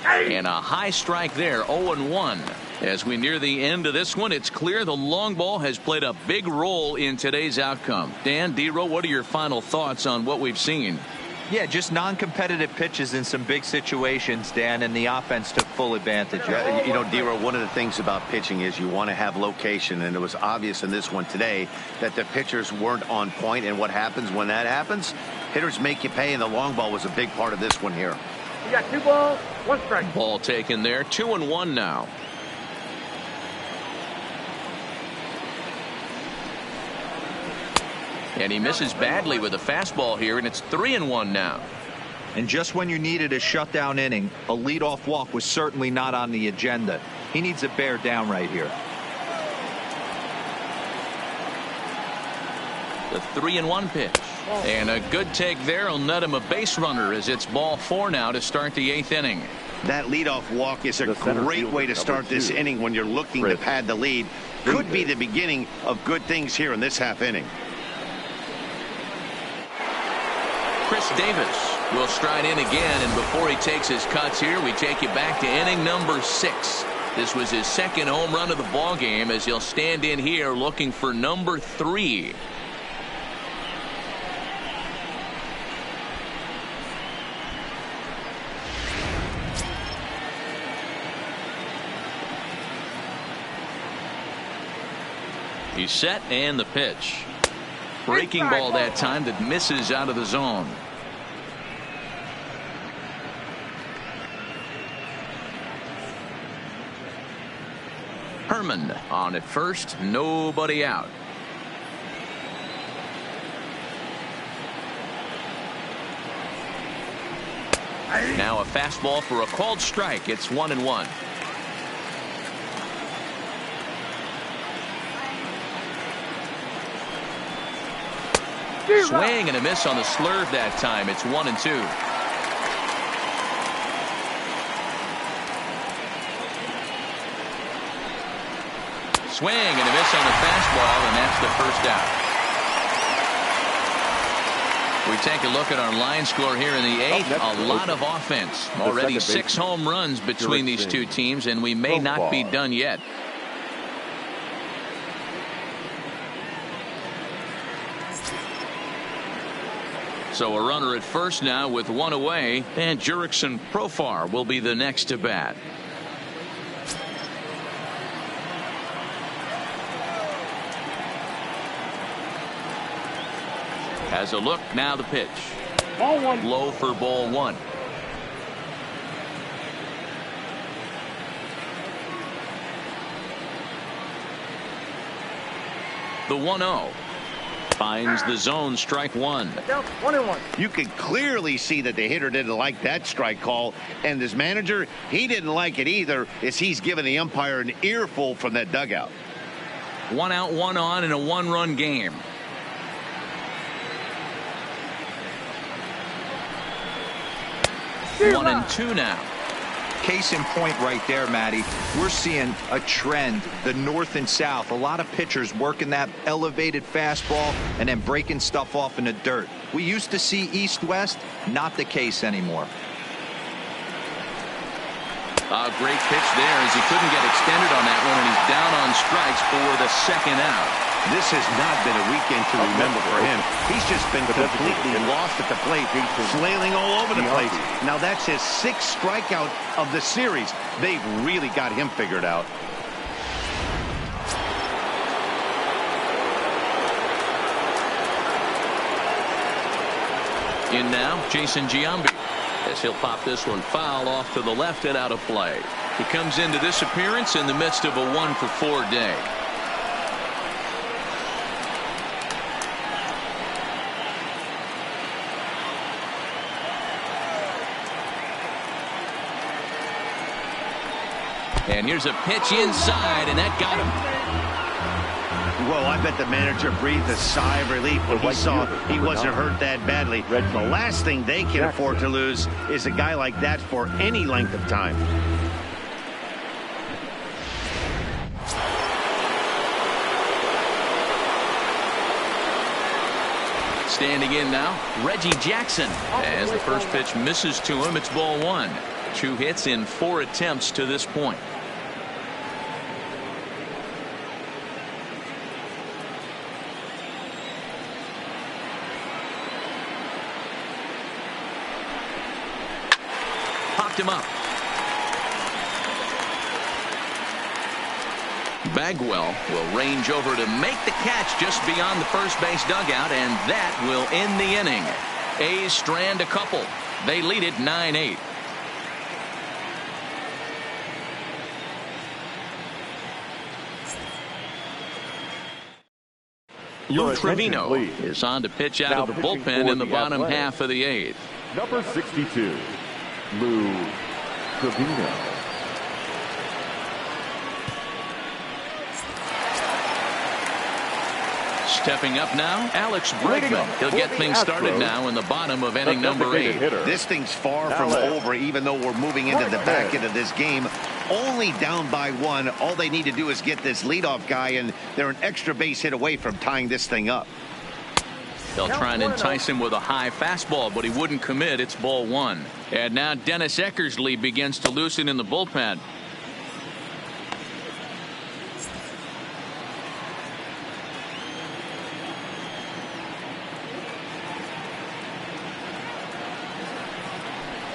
And a high strike there, 0-1. As we near the end of this one, it's clear the long ball has played a big role in today's outcome. Dan, D-Row, what are your final thoughts on what we've seen? Yeah, just non-competitive pitches in some big situations, Dan, and the offense took full advantage. Yeah, you know, D-Row, one of the things about pitching is you want to have location, and it was obvious in this one today that the pitchers weren't on point, and what happens when that happens? Hitters make you pay, and the long ball was a big part of this one here. You got 2 balls, 1 strike. Ball taken there, 2-1 now. And he misses badly with a fastball here, and it's 3-1 now. And just when you needed a shutdown inning, a leadoff walk was certainly not on the agenda. He needs to bear down right here. The 3-1 pitch. And a good take there will net him a base runner as it's ball 4 now to start the 8th inning. That leadoff walk is a great way to start this inning when you're looking to pad the lead. Could be the beginning of good things here in this half inning. Chris Davis will stride in again, and before he takes his cuts here, we take you back to inning number 6. This was his second home run of the ball game as he'll stand in here looking for number 3. He's set, and the pitch. Breaking ball that time that misses out of the zone. Herman on at first, nobody out. Now a fastball for a called strike. It's 1-1. Swing and a miss on the slurve that time. It's 1-2. swing and a miss on the fastball, and that's the first out. We take a look at our line score here in the 8th. A lot of offense. Already 6 home runs between these two teams, and we may not be done yet. So a runner at first now with 1 away, and Jurickson Profar will be the next to bat. Has a look, now the pitch. Ball 1. Low for ball 1. The 1-0. Finds the zone, strike 1. Down 1-1. You can clearly see that the hitter didn't like that strike call, and his manager, he didn't like it either, as he's giving the umpire an earful from that dugout. 1 out, 1 on in a 1-run game. One and 2 now. Case in point right there, Matty. We're seeing a trend, the north and south. A lot of pitchers working that elevated fastball and then breaking stuff off in the dirt. We used to see east-west, not the case anymore. A great pitch there as he couldn't get extended on that one, and he's down on strikes for the second out. This has not been a weekend to remember for him. He's just been completely lost at the plate, flailing all over the place. Now that's his 6th strikeout of the series. They've really got him figured out. In now, Jason Giambi, as he'll pop this one foul off to the left and out of play. He comes into this appearance in the midst of a 1-for-4 day. And here's a pitch inside, and that got him. Well, I bet the manager breathed a sigh of relief when he saw he wasn't hurt that badly. The last thing they can afford to lose is a guy like that for any length of time. Standing in now, Reggie Jackson. As the first pitch misses to him, it's ball 1. 2 hits in 4 attempts to this point. Popped him up. Bagwell will range over to make the catch just beyond the first base dugout, and that will end the inning. A's strand a couple. They lead it 9-8. Lou Trevino is on to pitch out of the bullpen in the bottom half of the 8th. Number 62, Lou Trevino. Stepping up now, Alex Bregman. He'll get things started now in the bottom of inning number 8. This thing's far from over, even though we're moving into the back end of this game. Only down by 1. All they need to do is get this leadoff guy, and they're an extra base hit away from tying this thing up. They'll try and entice him with a high fastball, but he wouldn't commit. It's ball 1. And now Dennis Eckersley begins to loosen in the bullpen.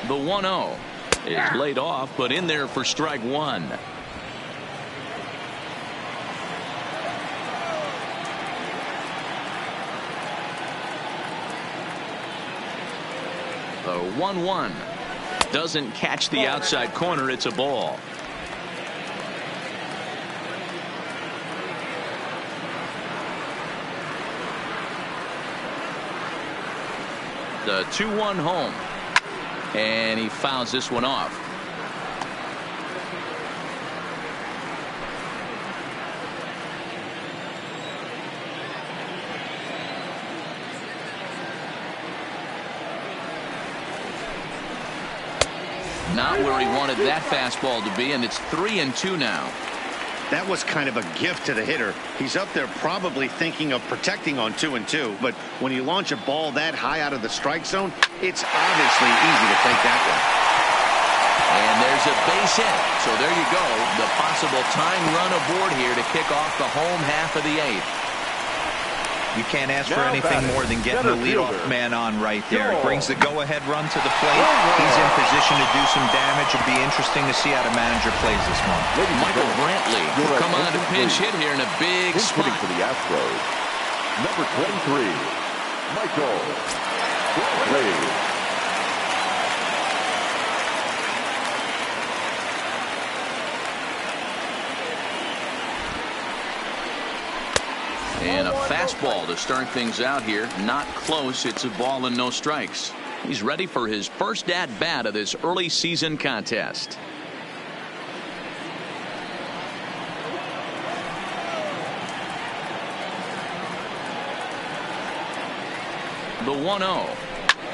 The 1-0 is laid off, but in there for strike 1. The 1-1 doesn't catch the outside corner. It's a ball. The 2-1 home. And he fouls this one off. Not where he wanted that fastball to be, and it's 3-2 now. That was kind of a gift to the hitter. He's up there probably thinking of protecting on 2-2, but when you launch a ball that high out of the strike zone, it's obviously easy to take that one. And there's a base hit. So there you go. The possible tying run aboard here to kick off the home half of the 8th. You can't ask for anything more than getting the leadoff man on right there. It brings the go-ahead run to the plate. He's in position to do some damage. It'll be interesting to see how the manager plays this one. Michael Brantley will come on to pinch hit here in a big spot. For the Astros, number 23, Michael Brantley. And a fastball to start things out here. Not close. It's a ball and no strikes. He's ready for his first at-bat of this early season contest. The 1-0.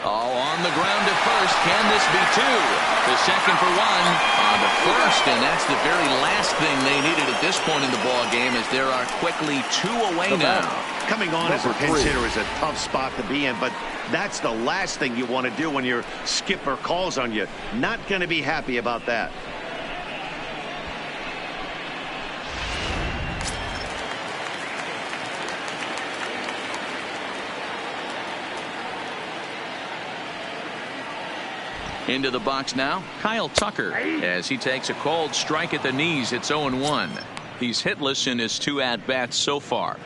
Oh, on the ground to first. Can this be two? The second for one on the first, and that's the very last thing they needed at this point in the ball game, as there are quickly 2 away now. Coming on as a pinch hitter is a tough spot to be in, but that's the last thing you want to do when your skipper calls on you. Not going to be happy about that. Into the box now, Kyle Tucker, as he takes a cold strike at the knees. It's 0-1. He's hitless in his 2 at-bats so far.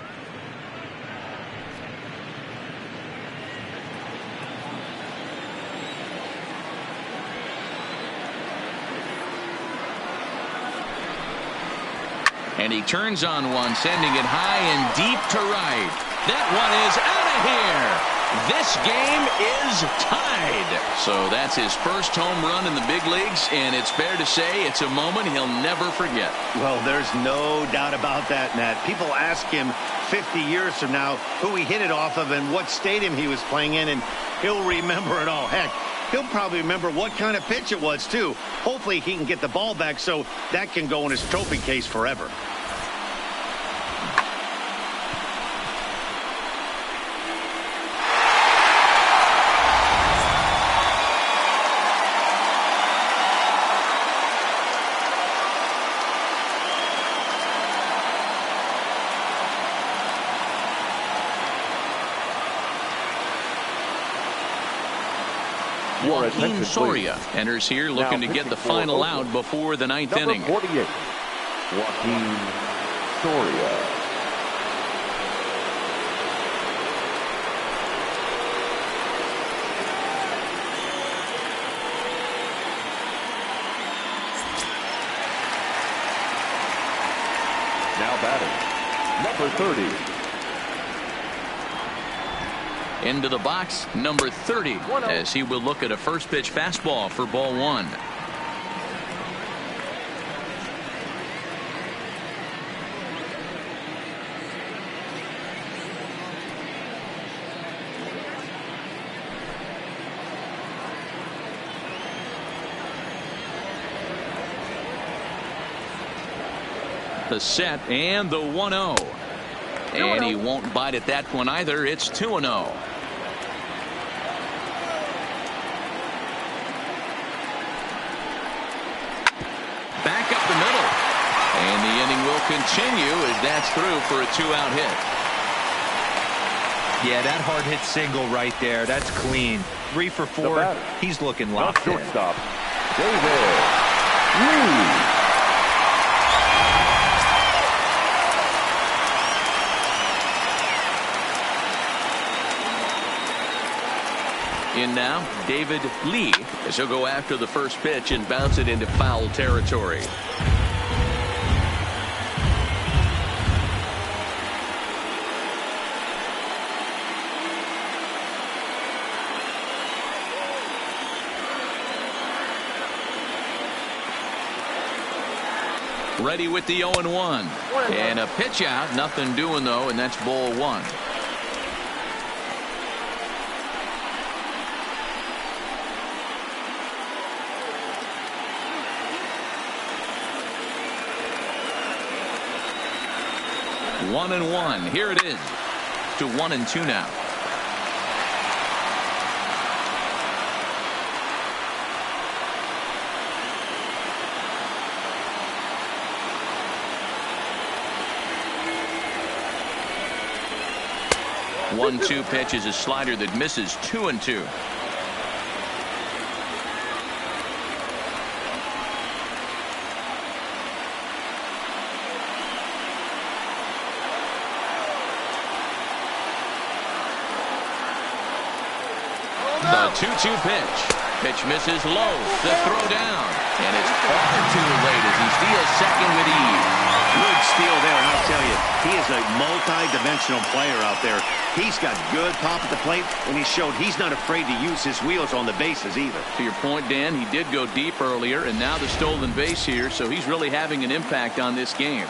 And he turns on one, sending it high and deep to right. That one is out of here. This game is tied. So that's his first home run in the big leagues, and it's fair to say it's a moment he'll never forget. Well, there's no doubt about that, Nat. People ask him 50 years from now who he hit it off of and what stadium he was playing in, and he'll remember it all. Heck, he'll probably remember what kind of pitch it was, too. Hopefully he can get the ball back so that can go in his trophy case forever. Joaquin Soria enters here looking to get the final out before the 9th inning. Number 48, Joaquin Soria. Now batting, number 30. Into the box, number 30, as he will look at a first pitch fastball for ball 1. The set and the 1-0. And he won't bite at that one either. It's 2-0. Back up the middle. And the inning will continue as that's through for a 2-out hit. Yeah, that hard hit single right there. That's clean. 3 for 4. He's looking locked in. Shortstop, David Lee. In now, David Lee, as he'll go after the first pitch and bounce it into foul territory. Ready with the 0-1. And a pitch out, nothing doing though, and that's ball 1. 1-1. Here it is to 1-2 now. One-two pitch is a slider that misses 2-2. The 2-2 pitch. Pitch misses low. The throw down. And it's far too late as he steals second with ease. Good steal there, and I'll tell you, he is a multi-dimensional player out there. He's got good pop at the plate, and he showed he's not afraid to use his wheels on the bases either. To your point, Dan, he did go deep earlier, and now the stolen base here, so he's really having an impact on this game.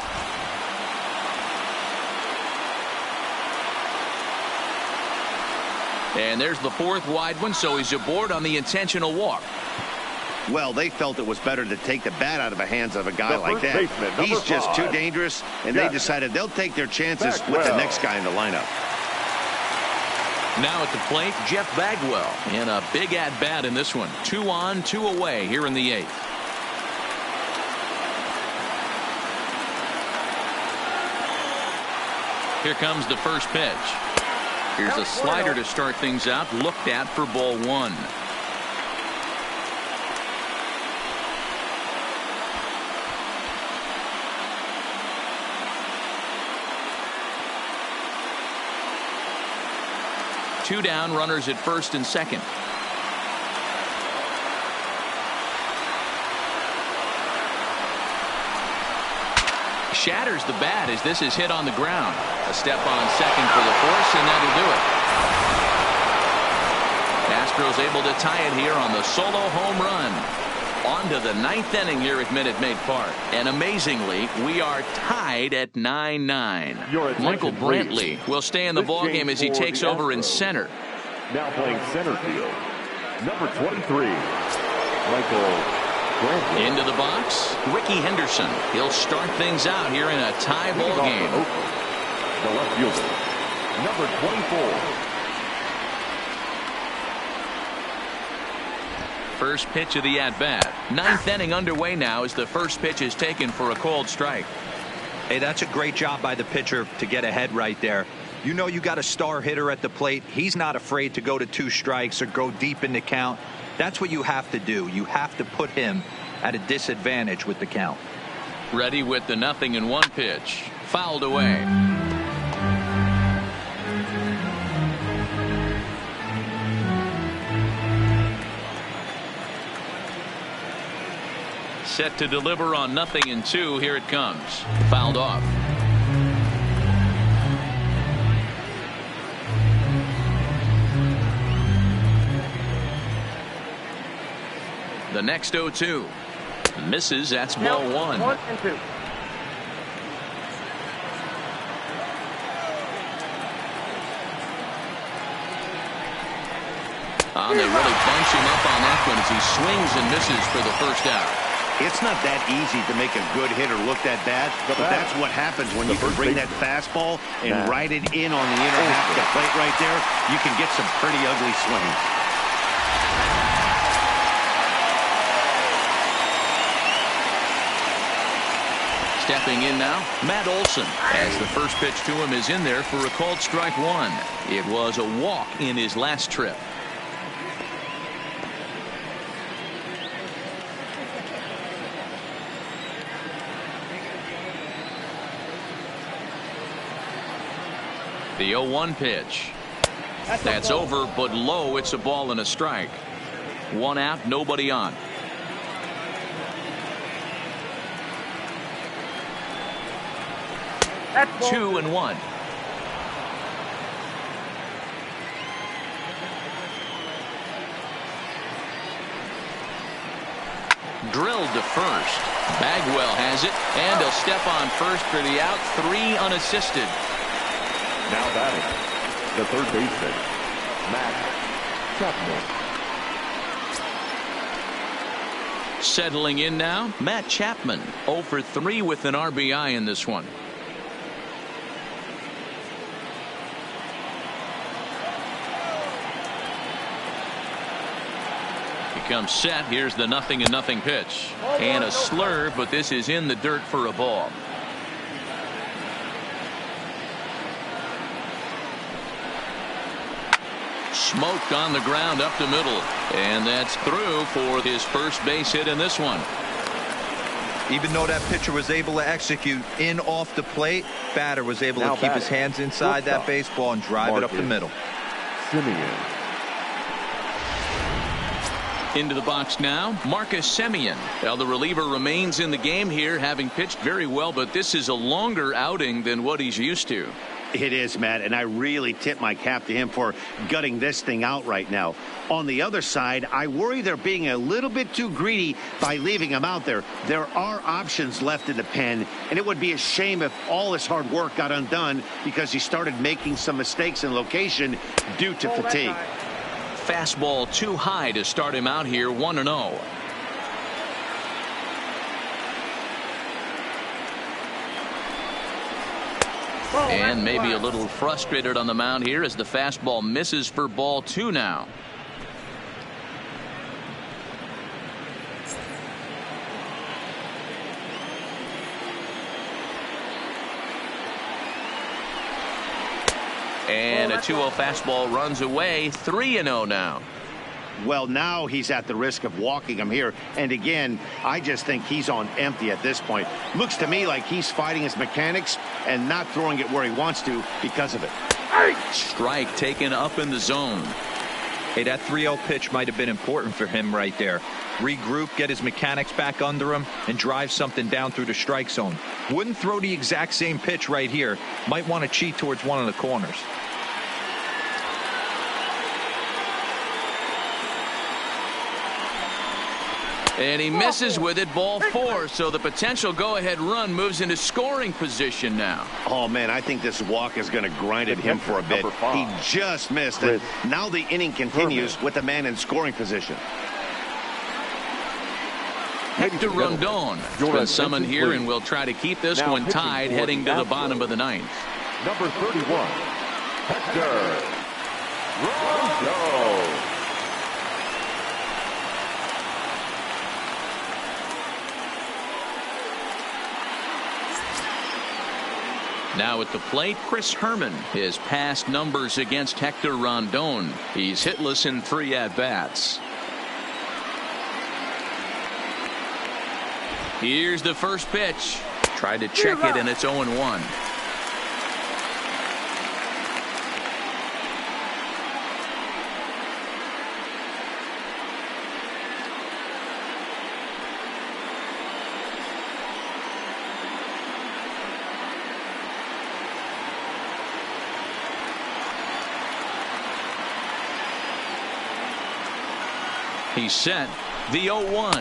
And there's the fourth wide one, so he's aboard on the intentional walk. Well, they felt it was better to take the bat out of the hands of a guy like that. He's just too dangerous, and they decided they'll take their chances with the next guy in the lineup. Now at the plate, Jeff Bagwell in a big at-bat in this one. 2 on, 2 away here in the 8th. Here comes the first pitch. Here's a slider to start things out, looked at for ball 1. Two down, runners at first and second. Shatters the bat as this is hit on the ground. A step on second for the force, and that'll do it. Astros able to tie it here on the solo home run. On to the 9th inning here at Minute Maid Park. And amazingly, we are tied at 9-9. Michael Brantley will stay in the ballgame as he takes over in center. Now playing center field, number 23, Michael Brantley. Into the box, Ricky Henderson. He'll start things out here in a tie ball game. The left fielder, number 24. First pitch of the at-bat. 9th inning underway now as the first pitch is taken for a called strike. Hey, that's a great job by the pitcher to get ahead right there. You know you got a star hitter at the plate. He's not afraid to go to 2 strikes or go deep in the count. That's what you have to do. You have to put him at a disadvantage with the count. Ready with the 0-1 pitch. Fouled away. Set to deliver on 0-2. Here it comes. Fouled off. The next 0-2. Misses. That's ball 1. 1 and 2. They really bunch him up on that one as he swings and misses for the first out. It's not that easy to make a good hitter look that bad, but that's what happens when you can bring that fastball and ride it in on the inner half of the plate right there. You can get some pretty ugly swings. Stepping in now, Matt Olson, as the first pitch to him is in there for a called strike 1. It was a walk in his last trip. The 0-1 pitch. That's over, but low. It's a ball and a strike. 1 out, nobody on. That's 2-1. Drilled to first. Bagwell has it, and a step on first for the out. 3 unassisted. Now batting, the third baseman, Matt Chapman. Settling in now, Matt Chapman. 0 for 3 with an RBI in this one. Comes set. Here's the 0-0 pitch. And a slurve, but this is in the dirt for a ball. Smoked on the ground up the middle. And that's through for his first base hit in this one. Even though that pitcher was able to execute in off the plate, batter was able to keep his hands inside that baseball and drive it up the middle. Semien. Into the box now, Marcus Semien. Well, the reliever remains in the game here, having pitched very well, but this is a longer outing than what he's used to. It is, Matt, and I really tip my cap to him for gutting this thing out right now. On the other side, I worry they're being a little bit too greedy by leaving him out there. There are options left in the pen, and it would be a shame if all his hard work got undone because he started making some mistakes in location due to fatigue. Fastball too high to start him out here, 1-0. And maybe a little frustrated on the mound here as the fastball misses for ball 2 now. And a 2-0 fastball runs away, 3-0 now. Well, now he's at the risk of walking him here. And again, I just think he's on empty at this point. Looks to me like he's fighting his mechanics and not throwing it where he wants to because of it. Strike taken up in the zone. Hey, that 3-0 pitch might have been important for him right there. Regroup, get his mechanics back under him, and drive something down through the strike zone. Wouldn't throw the exact same pitch right here. Might want to cheat towards one of the corners. And he misses with it, ball 4. So the potential go-ahead run moves into scoring position now. Oh, man, I think this walk is going to grind at him for a bit. He just missed it. Now the inning continues with the man in scoring position. Hector Rondon has been summoned here, and will try to keep this one tied heading to the bottom of the 9th. Number 31, Hector Rondon. Now at the plate, Chris Herman. His past numbers against Hector Rondon. He's hitless in 3 at-bats. Here's the first pitch. Tried to check it, and it's 0-1. He's set. The 0-1.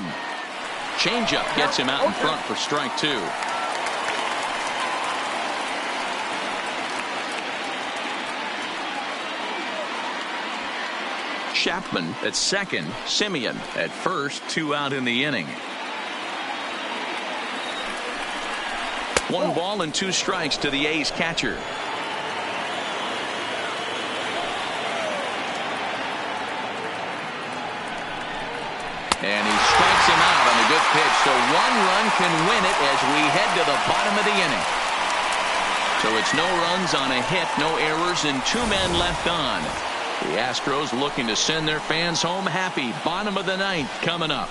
Changeup gets him out in front for strike 2. Chapman at second. Semien at first. 2 out in the inning. 1 ball and 2 strikes to the A's catcher. And he strikes him out on a good pitch. So 1 run can win it as we head to the bottom of the inning. So it's no runs on a hit, no errors, and 2 men left on. The Astros looking to send their fans home happy. Bottom of the 9th coming up.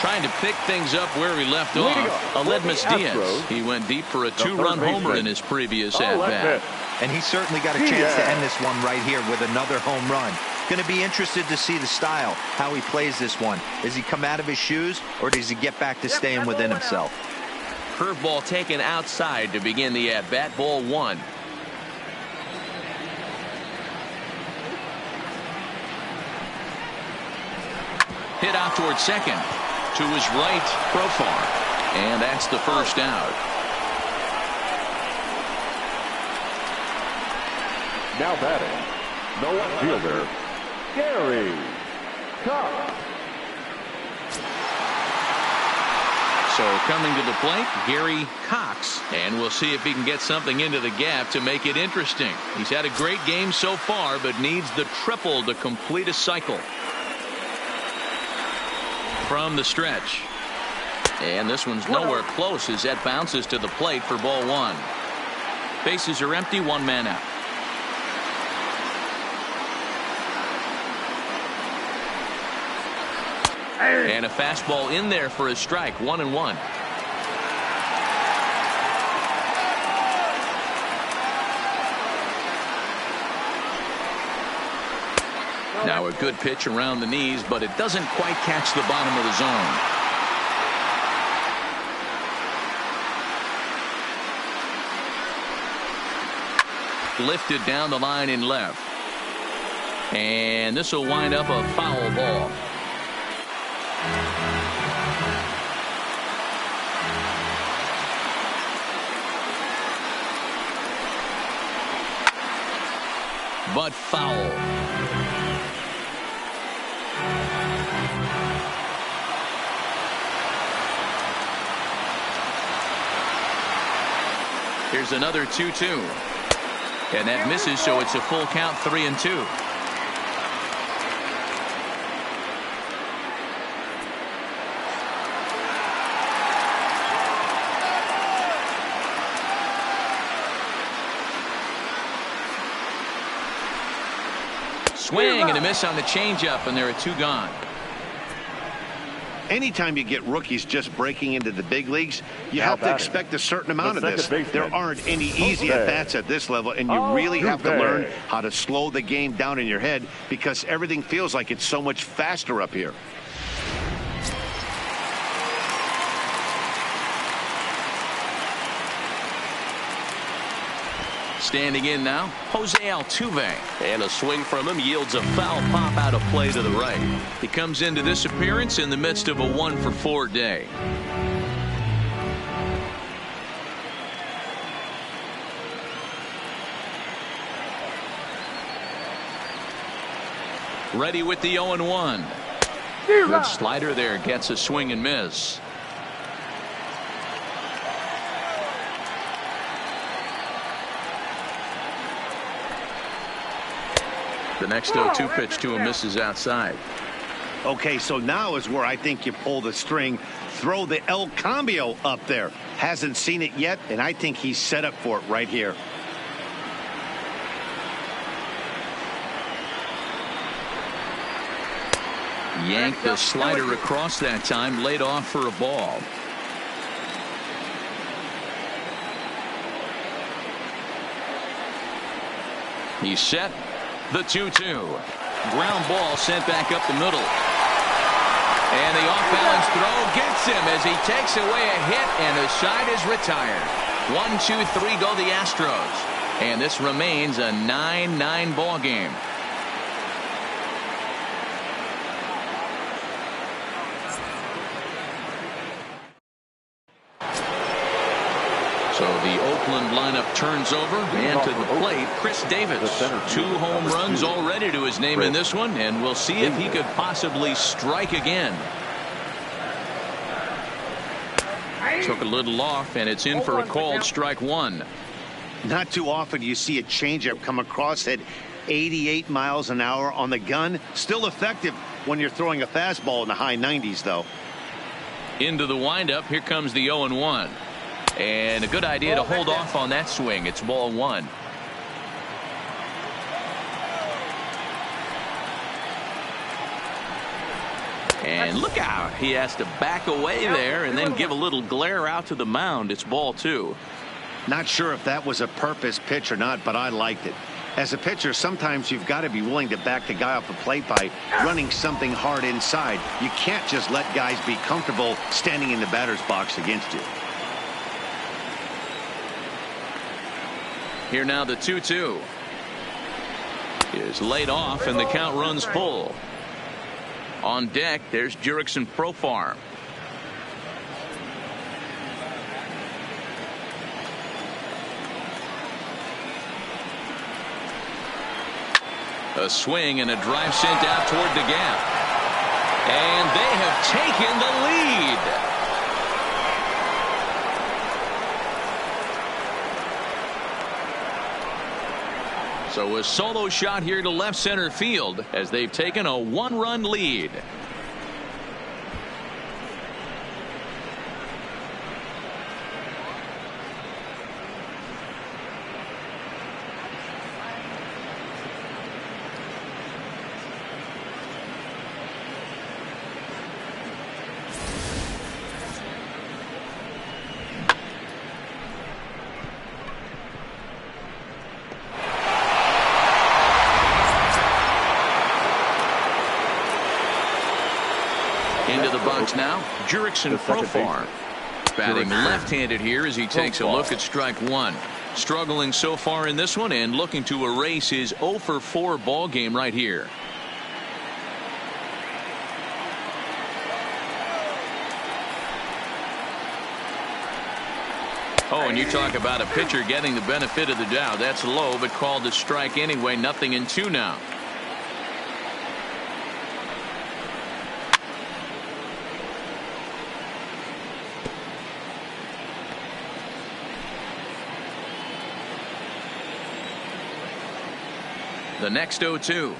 Trying to pick things up where he left off. Aledmus Diaz. He went deep for a 2-run homer in his previous at-bat. And he certainly got a chance to end this one right here with another home run. Going to be interested to see the style, how he plays this one. Does he come out of his shoes, or does he get back to staying within himself? Curveball taken outside to begin the at-bat. Ball 1. Hit out towards second. To his right, Profar. And that's the first out. Now batting, no outfielder, Gary Cox. So coming to the plate, Gary Cox, and we'll see if he can get something into the gap to make it interesting. He's had a great game so far, but needs the triple to complete a cycle. From the stretch, and this one's nowhere close as that bounces to the plate for ball one. Bases are empty, one man out. And a fastball in there for a strike, 1-1. Now a good pitch around the knees, but it doesn't quite catch the bottom of the zone. Lifted down the line in left. And this will wind up a foul ball. But foul. Here's another 2-2. And that misses, so it's a full count, 3-2. Swing and a miss on the changeup, and there are two gone. Anytime you get rookies just breaking into the big leagues, you have to expect a certain amount of this. There aren't any easy at-bats at this level, and you really have to learn how to slow the game down in your head because everything feels like it's so much faster up here. Standing in now, Jose Altuve. And a swing from him yields a foul pop out of play to the right. He comes into this appearance in the midst of a 1-for-4 day. Ready with the 0-1. Good slider there, gets a swing and miss. The next 0-2 pitch to him misses outside. Okay, so now is where I think you pull the string. Throw the El Cambio up there. Hasn't seen it yet, and I think he's set up for it right here. Yanked the slider across that time, laid off for a ball. He's set. The 2-2. Ground ball sent back up the middle. And the off-balance throw gets him as he takes away a hit, and the side is retired. 1-2-3 go the Astros. And this remains a 9-9 ball game. So the Oakland lineup turns over, and to the plate, Chris Davis. 2 home runs already to his name in this one, and we'll see if he could possibly strike again. Took a little off, and it's in for a called strike one. Not too often you see a changeup come across at 88 miles an hour on the gun. Still effective when you're throwing a fastball in the high 90s, though. Into the windup, here comes the 0-1. And a good idea to hold off on that swing. It's ball one. And look out. He has to back away there and then give a little glare out to the mound. It's ball two. Not sure if that was a purpose pitch or not, but I liked it. As a pitcher, sometimes you've got to be willing to back the guy off the plate by running something hard inside. You can't just let guys be comfortable standing in the batter's box against you. Here now the 2-2 is laid off, and the count runs full. On deck, there's Jurickson Profar. A swing and a drive sent out toward the gap. And they have taken the lead. So a solo shot here to left center field as they've taken a 1-run lead. Into the box now, Jurickson Profar. Batting left-handed here as he takes a look at strike one. Struggling so far in this one and looking to erase his 0 for 4 ball game right here. Oh, and you talk about a pitcher getting the benefit of the doubt. That's low, but called a strike anyway. 0-2 now. The next 0-2.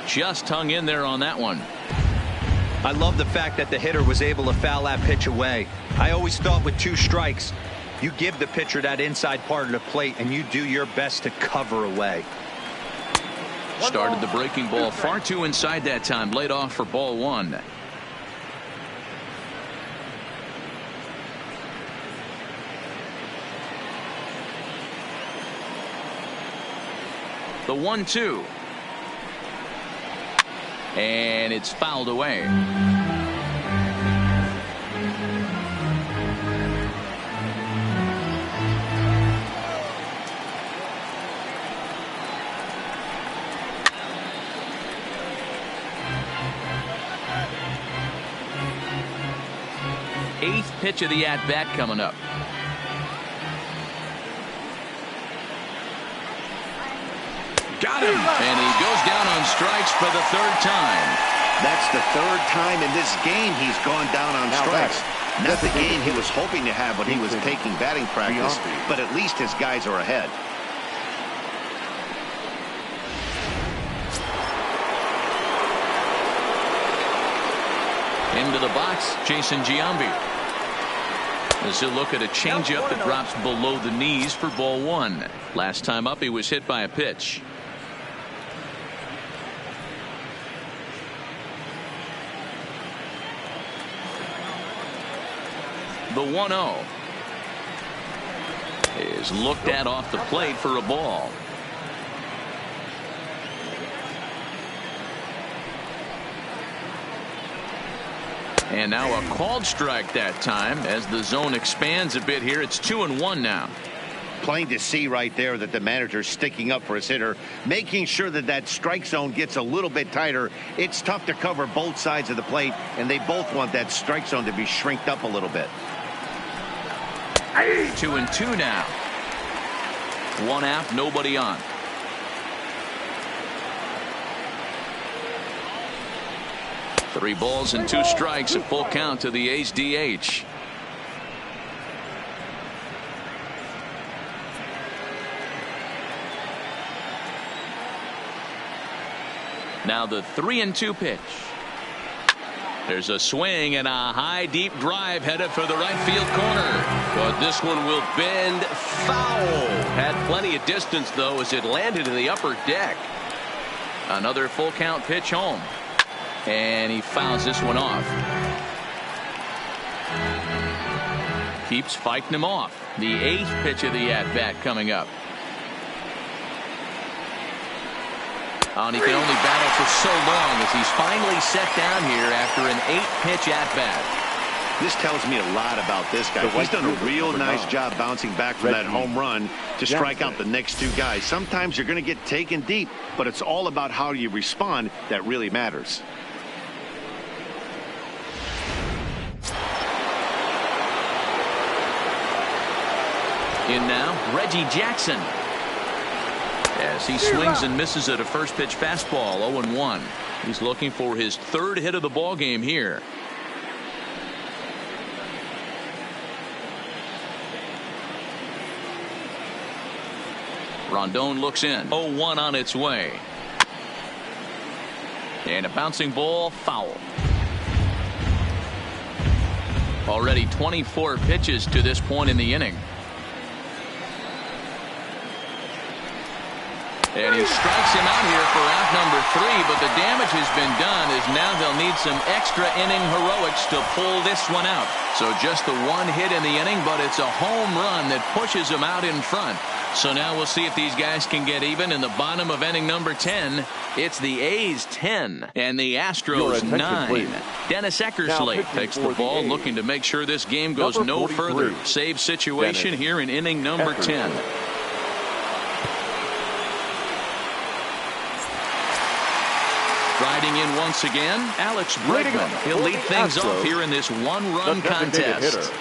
Just hung in there on that one. I love the fact that the hitter was able to foul that pitch away. I always thought with 2 strikes, you give the pitcher that inside part of the plate and you do your best to cover away. Started the breaking ball far too inside that time. Laid off for ball 1. The 1-2. And it's fouled away. Eighth pitch of the at-bat coming up. Got him. And he goes down on strikes for the 3rd time. That's the 3rd time in this game he's gone down on strikes. Not the game he was hoping to have when he was taking batting practice, but at least his guys are ahead. Into the box, Jason Giambi. As he'll look at a changeup that drops below the knees for ball 1. Last time up, he was hit by a pitch. The 1-0 is looked at off the plate for a ball. And now a called strike that time as the zone expands a bit here. It's 2-1 now. Plain to see right there that the manager's sticking up for his hitter, making sure that that strike zone gets a little bit tighter. It's tough to cover both sides of the plate, and they both want that strike zone to be shrinked up a little bit. 2-2 now. 1 out, nobody on. Three balls and 2 strikes, a full count to the A's DH. Now the 3-2 pitch. There's a swing and a high deep drive headed for the right field corner. But this one will bend foul. Had plenty of distance though as it landed in the upper deck. Another full count pitch home. And he fouls this one off. Keeps fighting him off. The 8th pitch of the at-bat coming up. Oh, and he can only battle for so long as he's finally set down here after an 8-pitch at-bat. This tells me a lot about this guy. He's done a real nice job bouncing back from that home run to strike out the next 2 guys. Sometimes you're going to get taken deep, but it's all about how you respond that really matters. In now, Reggie Jackson. As he swings and misses at a first pitch fastball, 0-1. He's looking for his 3rd hit of the ball game here. Rondon looks in. 0-1 on its way. And a bouncing ball, foul. Already 24 pitches to this point in the inning. And he strikes him out here for out number 3, but the damage has been done as now they'll need some extra inning heroics to pull this one out. So just the one hit in the inning, but it's a home run that pushes him out in front. So now we'll see if these guys can get even in the bottom of inning number 10. It's the A's 10 and the Astros 9. Please. Dennis Eckersley takes the ball, looking to make sure this game goes no further. Save situation here in inning number 10. Riding in once again, Alex Bregman. He'll lead things off here in this one-run contest.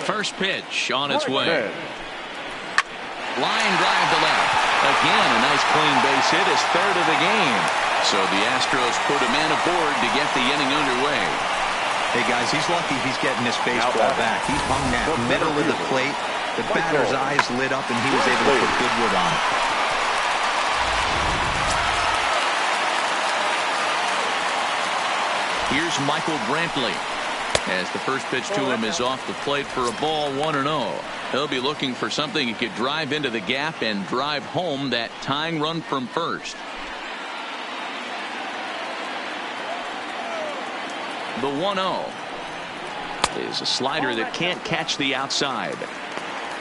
First pitch on its way. Line drive to left. Again, a nice clean base hit, his third of the game. So the Astros put a man aboard to get the inning underway. Hey, guys, he's lucky he's getting this baseball back. He's hung that middle of the plate. The batter's eyes lit up, and he was able to put good wood on it. Here's Michael Brantley as the first pitch to him is off the plate for a ball, 1-0. He'll be looking for something he could drive into the gap and drive home that tying run from first. The 1-0 is a slider that can't catch the outside.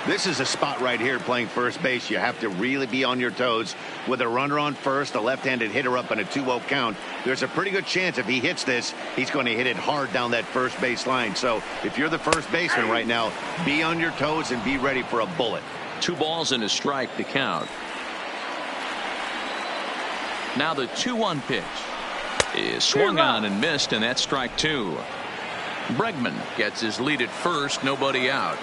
This is a spot right here playing first base. You have to really be on your toes. With a runner on first, a left-handed hitter up in a 2-0 count, there's a pretty good chance if he hits this, he's going to hit it hard down that first base line. So if you're the first baseman right now, be on your toes and be ready for a bullet. 2 balls and a strike to count. Now the 2-1 pitch is swung on and missed, and that's strike 2. Bregman gets his lead at first, nobody out.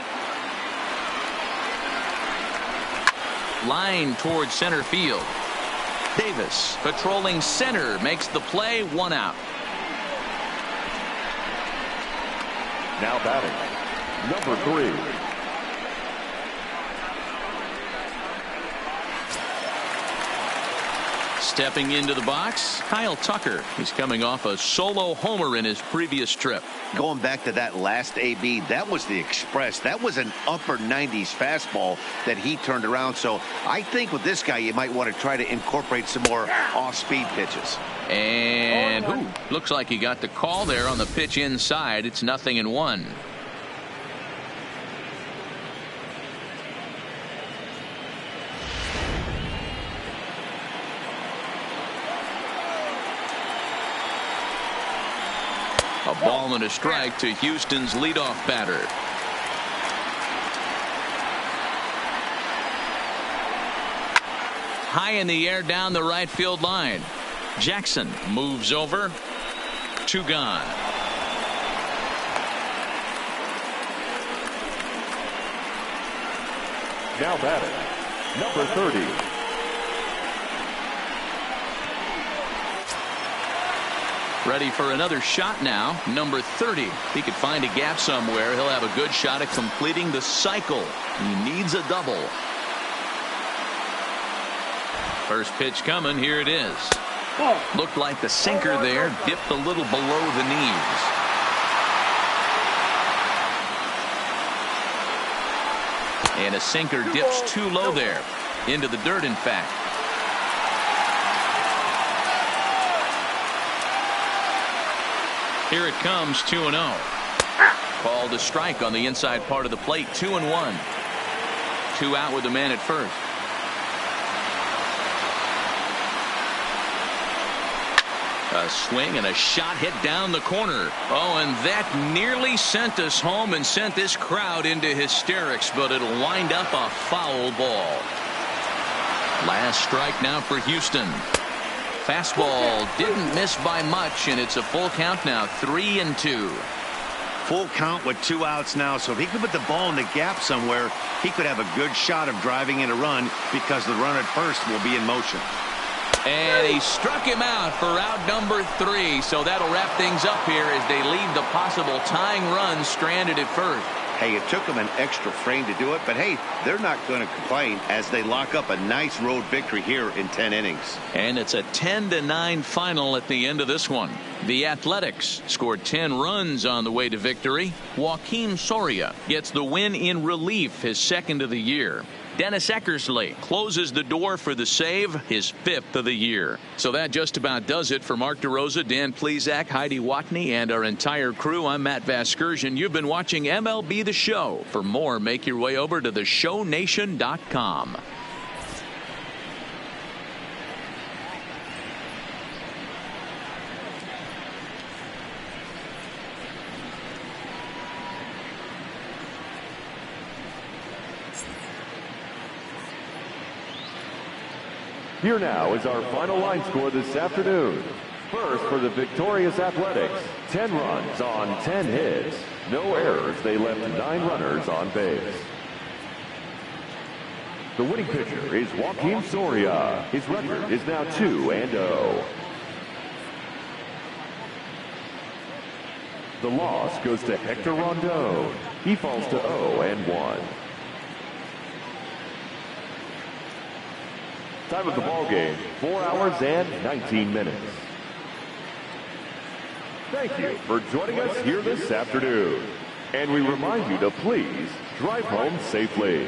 Line towards center field. Davis patrolling center makes the play, 1 out. Now batting, number 3. Stepping into the box, Kyle Tucker. He's coming off a solo homer in his previous trip. Going back to that last AB, that was the express. That was an upper 90s fastball that he turned around. So I think with this guy, you might want to try to incorporate some more off-speed pitches. And looks like he got the call there on the pitch inside. It's 0-1. A ball and a strike to Houston's leadoff batter. High in the air down the right field line. Jackson moves over. 2 gone. Now batting, number 30. Ready for another shot now. Number 30. If he could find a gap somewhere, he'll have a good shot at completing the cycle. He needs a double. First pitch coming. Here it is. Looked like the sinker there dipped a little below the knees. And a sinker dips too low there. Into the dirt, in fact. Here it comes, 2-0. Called a strike on the inside part of the plate, 2-1. 2 out with the man at first. A swing and a shot hit down the corner. Oh, and that nearly sent us home and sent this crowd into hysterics, but it'll wind up a foul ball. Last strike now for Houston. Fastball didn't miss by much, and it's a full count now, 3-2. Full count with 2 outs now, so if he could put the ball in the gap somewhere, he could have a good shot of driving in a run because the runner at first will be in motion. And he struck him out for out number 3, so that'll wrap things up here as they leave the possible tying run stranded at first. Hey, it took them an extra frame to do it, but hey, they're not going to complain as they lock up a nice road victory here in 10 innings. And it's a 10-9 final at the end of this one. The Athletics scored 10 runs on the way to victory. Joaquin Soria gets the win in relief, his second of the year. Dennis Eckersley closes the door for the save, his 5th of the year. So that just about does it for Mark DeRosa, Dan Plesac, Heidi Watney, and our entire crew. I'm Matt Vasgersian. You've been watching MLB The Show. For more, make your way over to theshownation.com. Here now is our final line score this afternoon. First for the victorious Athletics, 10 runs on 10 hits. No errors, they left 9 runners on base. The winning pitcher is Joaquin Soria. His record is now 2-0. The loss goes to Hector Rondon. He falls to 0-1. Time of the ball game, 4 hours and 19 minutes. Thank you for joining us here this afternoon. And we remind you to please drive home safely.